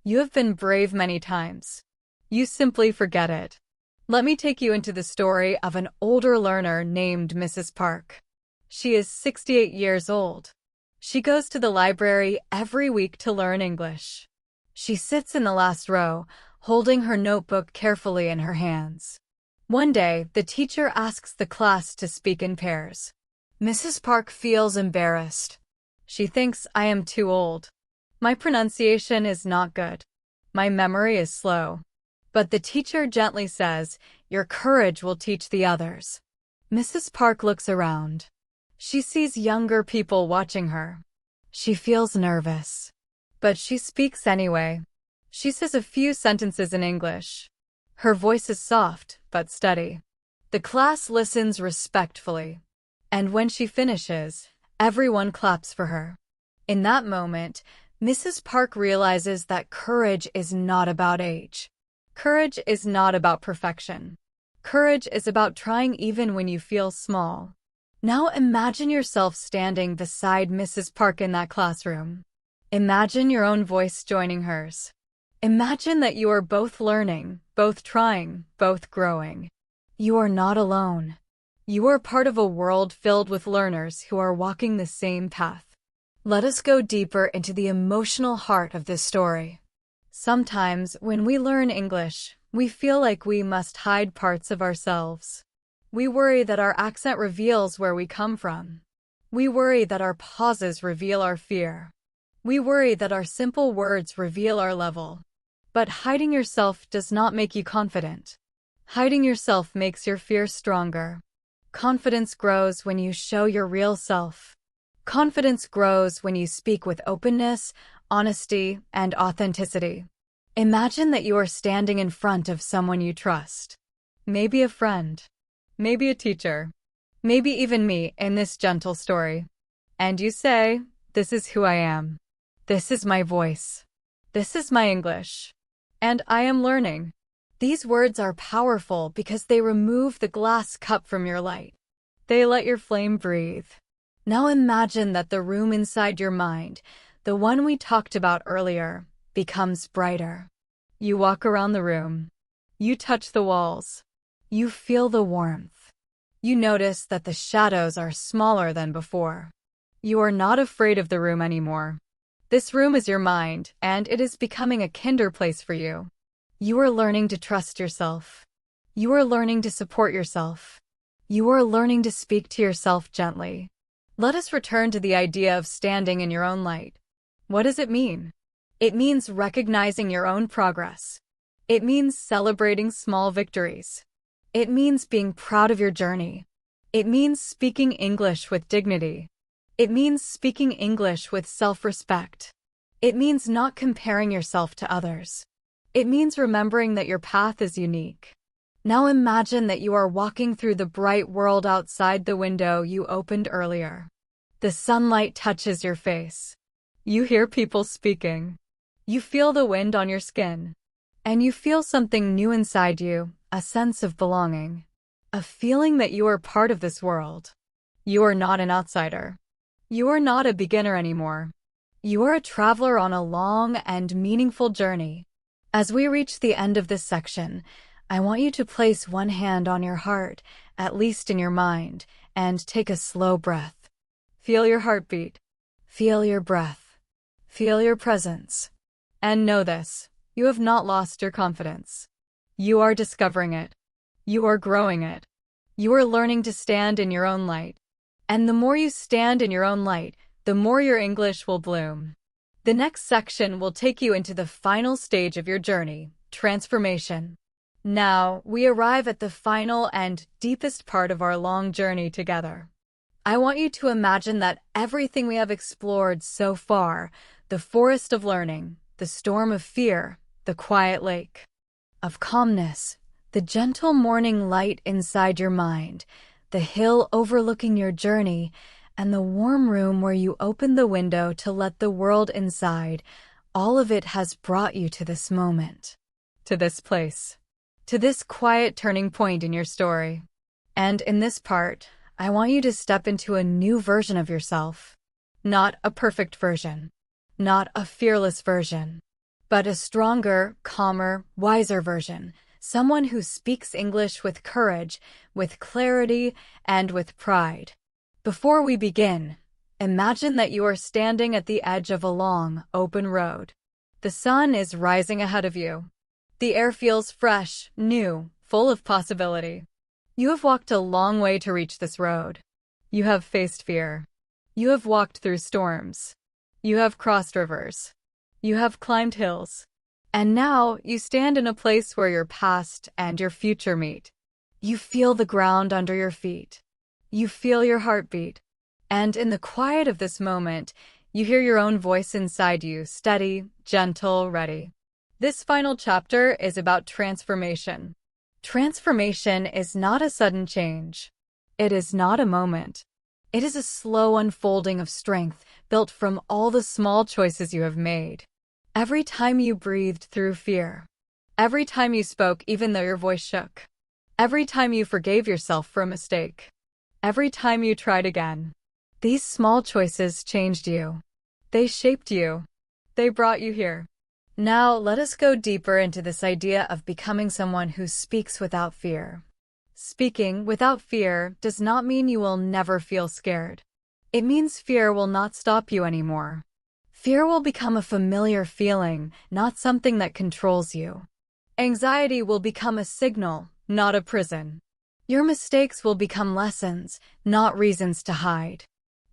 You have been brave many times. You simply forget it. Let me take you into the story of an older learner named Mrs. Park. She is 68 years old. She goes to the library every week to learn English. She sits in the last row, holding her notebook carefully in her hands. One day, the teacher asks the class to speak in pairs. Mrs. Park feels embarrassed. She thinks, "I am too old. My pronunciation is not good. My memory is slow." But the teacher gently says, "Your courage will teach the others." Mrs. Park looks around. She sees younger people watching her. She feels nervous. But she speaks anyway. She says a few sentences in English. Her voice is soft, but steady. The class listens respectfully. And when she finishes, everyone claps for her. In that moment, Mrs. Park realizes that courage is not about age. Courage is not about perfection. Courage is about trying even when you feel small. Now imagine yourself standing beside Mrs. Park in that classroom. Imagine your own voice joining hers. Imagine that you are both learning, both trying, both growing. You are not alone. You are part of a world filled with learners who are walking the same path. Let us go deeper into the emotional heart of this story. Sometimes, when we learn English, we feel like we must hide parts of ourselves. We worry that our accent reveals where we come from. We worry that our pauses reveal our fear. We worry that our simple words reveal our level. But hiding yourself does not make you confident. Hiding yourself makes your fear stronger. Confidence grows when you show your real self. Confidence grows when you speak with openness, honesty, and authenticity. Imagine that you are standing in front of someone you trust. Maybe a friend, maybe a teacher, maybe even me in this gentle story. And you say, "This is who I am. This is my voice. This is my English. And I am learning." These words are powerful because they remove the glass cup from your light. They let your flame breathe. Now imagine that the room inside your mind, the one we talked about earlier, becomes brighter. You walk around the room. You touch the walls. You feel the warmth. You notice that the shadows are smaller than before. You are not afraid of the room anymore. This room is your mind, and it is becoming a kinder place for you. You are learning to trust yourself. You are learning to support yourself. You are learning to speak to yourself gently. Let us return to the idea of standing in your own light. What does it mean? It means recognizing your own progress. It means celebrating small victories. It means being proud of your journey. It means speaking English with dignity. It means speaking English with self-respect. It means not comparing yourself to others. It means remembering that your path is unique. Now imagine that you are walking through the bright world outside the window you opened earlier. The sunlight touches your face. You hear people speaking. You feel the wind on your skin. And you feel something new inside you, a sense of belonging. A feeling that you are part of this world. You are not an outsider. You are not a beginner anymore. You are a traveler on a long and meaningful journey. As we reach the end of this section, I want you to place one hand on your heart, at least in your mind, and take a slow breath. Feel your heartbeat. Feel your breath. Feel your presence. And know this, you have not lost your confidence. You are discovering it. You are growing it. You are learning to stand in your own light. And the more you stand in your own light, the more your English will bloom. The next section will take you into the final stage of your journey, transformation. Now, we arrive at the final and deepest part of our long journey together. I want you to imagine that everything we have explored so far, the forest of learning, the storm of fear, the quiet lake of calmness, the gentle morning light inside your mind, the hill overlooking your journey, and the warm room where you open the window to let the world inside, all of it has brought you to this moment, to this place, to this quiet turning point in your story. And in this part, I want you to step into a new version of yourself. Not a perfect version, not a fearless version, but a stronger, calmer, wiser version. Someone who speaks English with courage, with clarity, and with pride. Before we begin, imagine that you are standing at the edge of a long, open road. The sun is rising ahead of you. The air feels fresh, new, full of possibility. You have walked a long way to reach this road. You have faced fear. You have walked through storms. You have crossed rivers. You have climbed hills. And now you stand in a place where your past and your future meet. You feel the ground under your feet. You feel your heartbeat. And in the quiet of this moment, you hear your own voice inside you, steady, gentle, ready. This final chapter is about transformation. Transformation is not a sudden change. It is not a moment. It is a slow unfolding of strength built from all the small choices you have made. Every time you breathed through fear. Every time you spoke even though your voice shook. Every time you forgave yourself for a mistake. Every time you tried again. These small choices changed you. They shaped you. They brought you here. Now, let us go deeper into this idea of becoming someone who speaks without fear. Speaking without fear does not mean you will never feel scared. It means fear will not stop you anymore. Fear will become a familiar feeling, not something that controls you. Anxiety will become a signal, not a prison. Your mistakes will become lessons, not reasons to hide.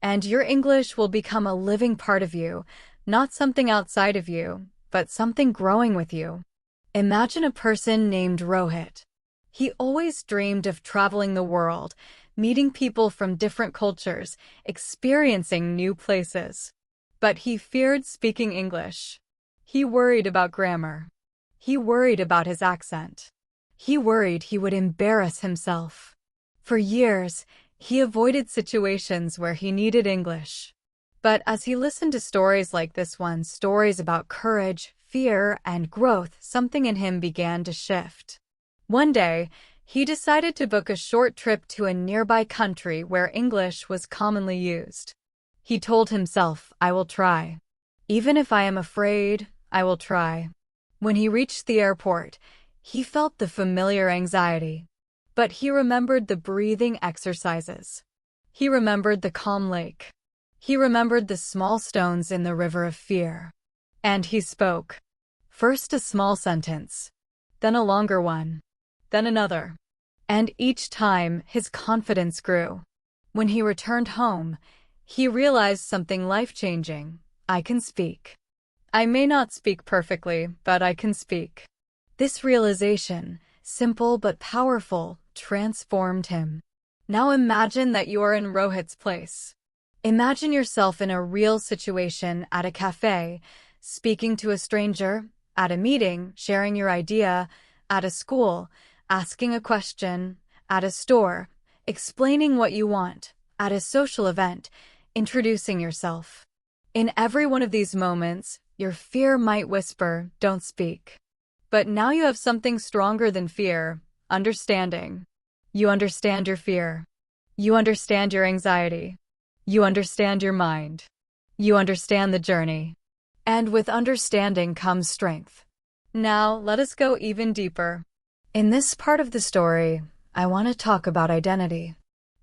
And your English will become a living part of you, not something outside of you, but something growing with you. Imagine a person named Rohit. He always dreamed of traveling the world, meeting people from different cultures, experiencing new places. But he feared speaking English. He worried about grammar. He worried about his accent. He worried he would embarrass himself. For years, he avoided situations where he needed English. But as he listened to stories like this one, stories about courage, fear, and growth, something in him began to shift. One day, he decided to book a short trip to a nearby country where English was commonly used. He told himself, "I will try. Even if I am afraid, I will try." When he reached the airport, he felt the familiar anxiety. But he remembered the breathing exercises. He remembered the calm lake. He remembered the small stones in the river of fear. And he spoke. First a small sentence, then a longer one, then another. And each time, his confidence grew. When he returned home, he realized something life-changing. I can speak. I may not speak perfectly, but I can speak. This realization, simple but powerful, transformed him. Now imagine that you are in Rohit's place. Imagine yourself in a real situation at a cafe, speaking to a stranger, at a meeting, sharing your idea, at a school, asking a question, at a store, explaining what you want, at a social event, introducing yourself. In every one of these moments, your fear might whisper, "Don't speak." But now you have something stronger than fear, understanding. You understand your fear. You understand your anxiety. You understand your mind. You understand the journey. And with understanding comes strength. Now, let us go even deeper. In this part of the story, I want to talk about identity.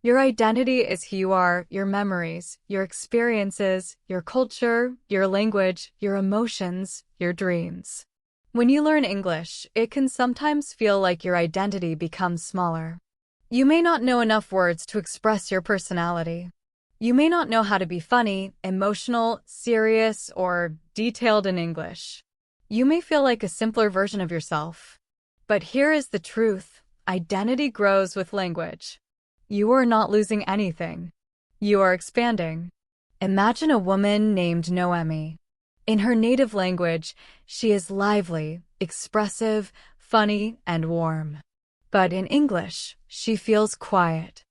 Your identity is who you are, your memories, your experiences, your culture, your language, your emotions, your dreams. When you learn English, it can sometimes feel like your identity becomes smaller. You may not know enough words to express your personality. You may not know how to be funny, emotional, serious, or detailed in English. You may feel like a simpler version of yourself. But here is the truth. Identity grows with language. You are not losing anything. You are expanding. Imagine a woman named Noemi. In her native language, she is lively, expressive, funny, and warm. But in English, she feels quiet.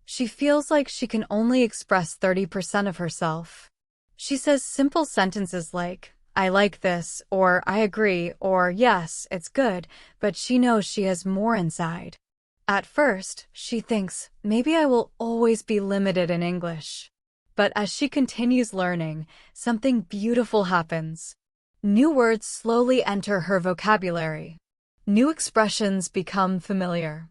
She feels like she can only express 30% of herself. She says simple sentences like, "I like this," or "I agree," or "Yes, it's good," but she knows she has more inside. At first, she thinks, maybe I will always be limited in English. But as she continues learning, something beautiful happens. New words slowly enter her vocabulary. New expressions become familiar.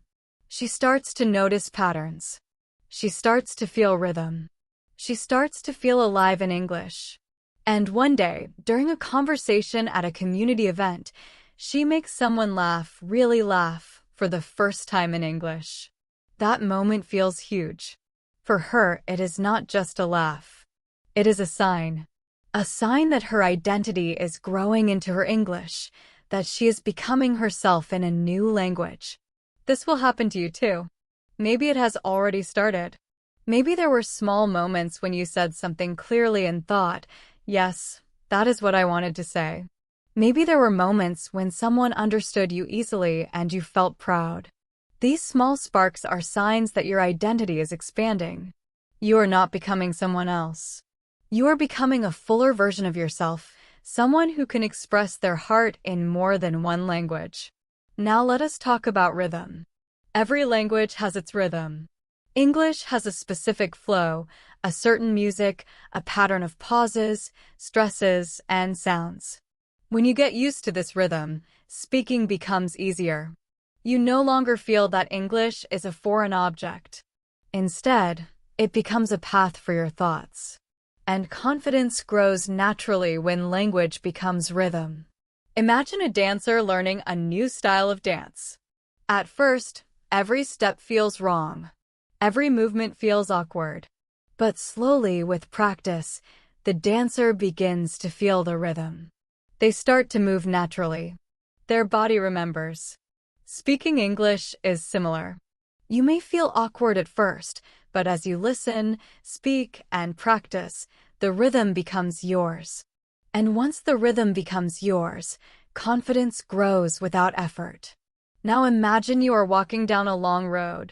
She starts to notice patterns. She starts to feel rhythm. She starts to feel alive in English. And one day, during a conversation at a community event, she makes someone laugh, really laugh, for the first time in English. That moment feels huge. For her, it is not just a laugh. It is a sign that her identity is growing into her English, that she is becoming herself in a new language. This will happen to you too. Maybe it has already started. Maybe there were small moments when you said something clearly and thought, "Yes, that is what I wanted to say." Maybe there were moments when someone understood you easily and you felt proud. These small sparks are signs that your identity is expanding. You are not becoming someone else. You are becoming a fuller version of yourself, someone who can express their heart in more than one language. Now let us talk about rhythm. Every language has its rhythm. English has a specific flow, a certain music, a pattern of pauses, stresses, and sounds. When you get used to this rhythm, speaking becomes easier. You no longer feel that English is a foreign object. Instead, it becomes a path for your thoughts. And confidence grows naturally when language becomes rhythm. Imagine a dancer learning a new style of dance. At first, every step feels wrong. Every movement feels awkward. But slowly, with practice, the dancer begins to feel the rhythm. They start to move naturally. Their body remembers. Speaking English is similar. You may feel awkward at first, but as you listen, speak, and practice, the rhythm becomes yours. And once the rhythm becomes yours, confidence grows without effort. Now imagine you are walking down a long road.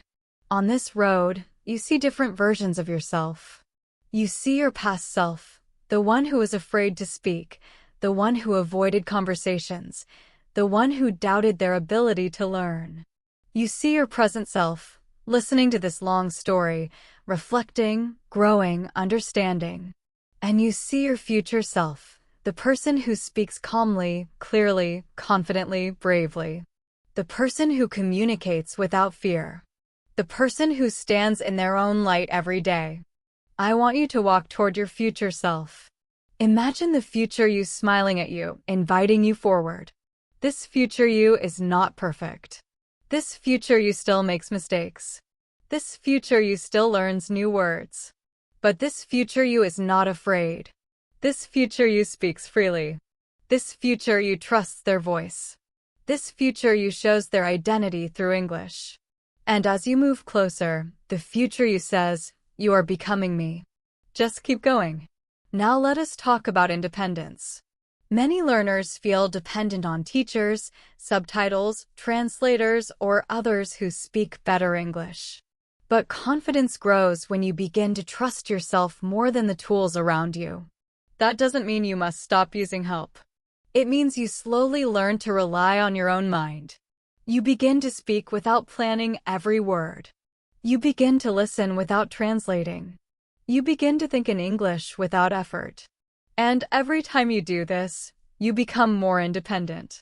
On this road, you see different versions of yourself. You see your past self, the one who was afraid to speak, the one who avoided conversations, the one who doubted their ability to learn. You see your present self, listening to this long story, reflecting, growing, understanding. And you see your future self, the person who speaks calmly, clearly, confidently, bravely. The person who communicates without fear. The person who stands in their own light every day. I want you to walk toward your future self. Imagine the future you smiling at you, inviting you forward. This future you is not perfect. This future you still makes mistakes. This future you still learns new words. But this future you is not afraid. This future you speaks freely. This future you trusts their voice. This future you shows their identity through English. And as you move closer, the future you says, "You are becoming me." Just keep going. Now let us talk about independence. Many learners feel dependent on teachers, subtitles, translators, or others who speak better English. But confidence grows when you begin to trust yourself more than the tools around you. That doesn't mean you must stop using help. It means you slowly learn to rely on your own mind. You begin to speak without planning every word. You begin to listen without translating. You begin to think in English without effort. And every time you do this, you become more independent.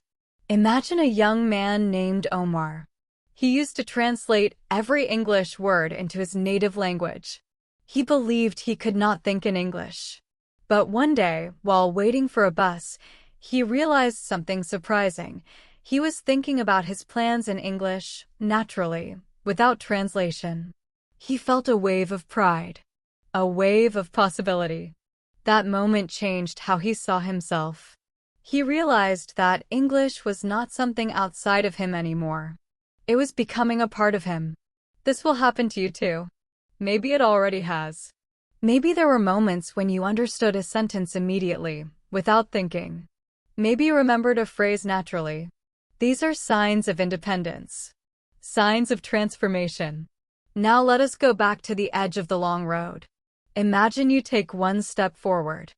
Imagine a young man named Omar. He used to translate every English word into his native language. He believed he could not think in English. But one day, while waiting for a bus, he realized something surprising. He was thinking about his plans in English, naturally, without translation. He felt a wave of pride. A wave of possibility. That moment changed how he saw himself. He realized that English was not something outside of him anymore. It was becoming a part of him. This will happen to you too. Maybe it already has. Maybe there were moments when you understood a sentence immediately, without thinking. Maybe you remembered a phrase naturally. These are signs of independence. Signs of transformation. Now let us go back to the edge of the long road. Imagine you take one step forward.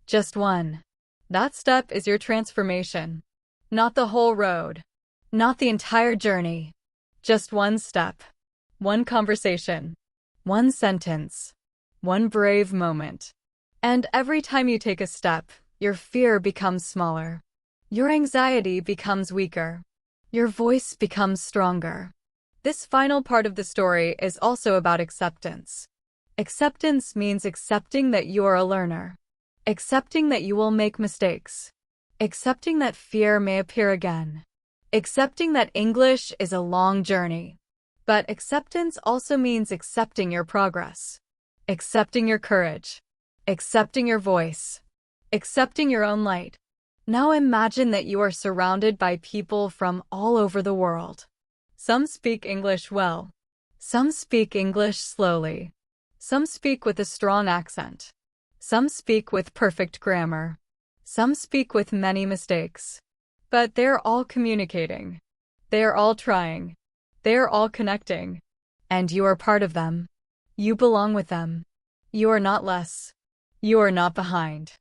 Just one. That step is your transformation. Not the whole road. Not the entire journey. Just one step. One conversation. One sentence. One brave moment. And every time you take a step, your fear becomes smaller. Your anxiety becomes weaker. Your voice becomes stronger. This final part of the story is also about acceptance. Acceptance means accepting that you are a learner. Accepting that you will make mistakes. Accepting that fear may appear again. Accepting that English is a long journey. But acceptance also means accepting your progress. Accepting your courage. Accepting your voice. Accepting your own light. Now imagine that you are surrounded by people from all over the world. Some speak English well. Some speak English slowly. Some speak with a strong accent. Some speak with perfect grammar. Some speak with many mistakes. But they're all communicating. They're all trying. They're all connecting. And you are part of them. You belong with them. You are not less. You are not behind.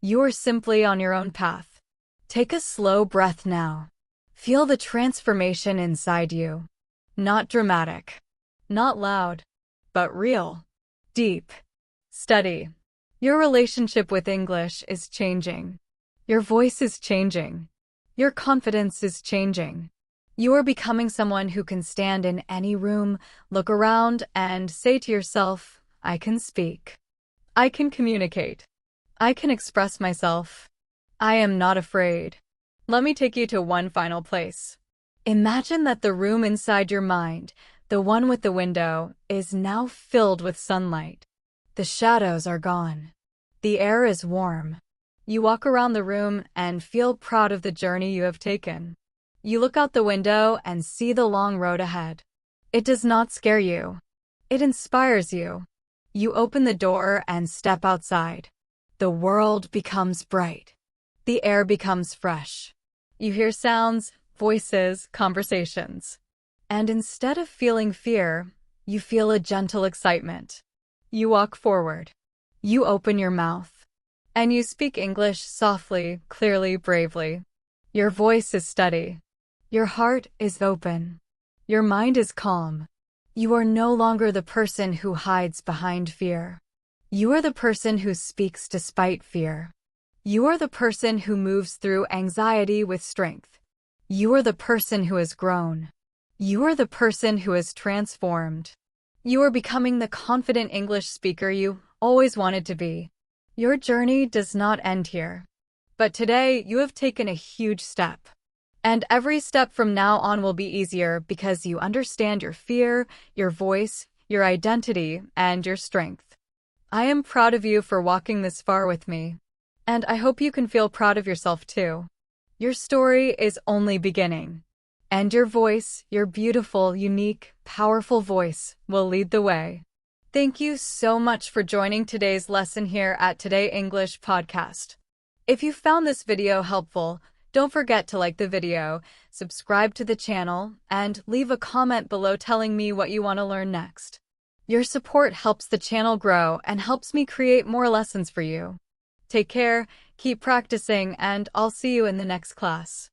You are simply on your own path. Take a slow breath now. Feel the transformation inside you. Not dramatic. Not loud. But real. Deep. Steady. Your relationship with English is changing. Your voice is changing. Your confidence is changing. You are becoming someone who can stand in any room, look around, and say to yourself, I can speak. I can communicate. I can express myself. I am not afraid. Let me take you to one final place. Imagine that the room inside your mind, the one with the window, is now filled with sunlight. The shadows are gone. The air is warm. You walk around the room and feel proud of the journey you have taken. You look out the window and see the long road ahead. It does not scare you. It inspires you. You open the door and step outside. The world becomes bright. The air becomes fresh. You hear sounds, voices, conversations. And instead of feeling fear, you feel a gentle excitement. You walk forward. You open your mouth. And you speak English softly, clearly, bravely. Your voice is steady. Your heart is open. Your mind is calm. You are no longer the person who hides behind fear. You are the person who speaks despite fear. You are the person who moves through anxiety with strength. You are the person who has grown. You are the person who has transformed. You are becoming the confident English speaker you always wanted to be. Your journey does not end here. But today, you have taken a huge step. And every step from now on will be easier because you understand your fear, your voice, your identity, and your strength. I am proud of you for walking this far with me. And I hope you can feel proud of yourself too. Your story is only beginning. And your voice, your beautiful, unique, powerful voice, will lead the way. Thank you so much for joining today's lesson here at Today English Podcast. If you found this video helpful, don't forget to like the video, subscribe to the channel, and leave a comment below telling me what you want to learn next. Your support helps the channel grow and helps me create more lessons for you. Take care, keep practicing, and I'll see you in the next class.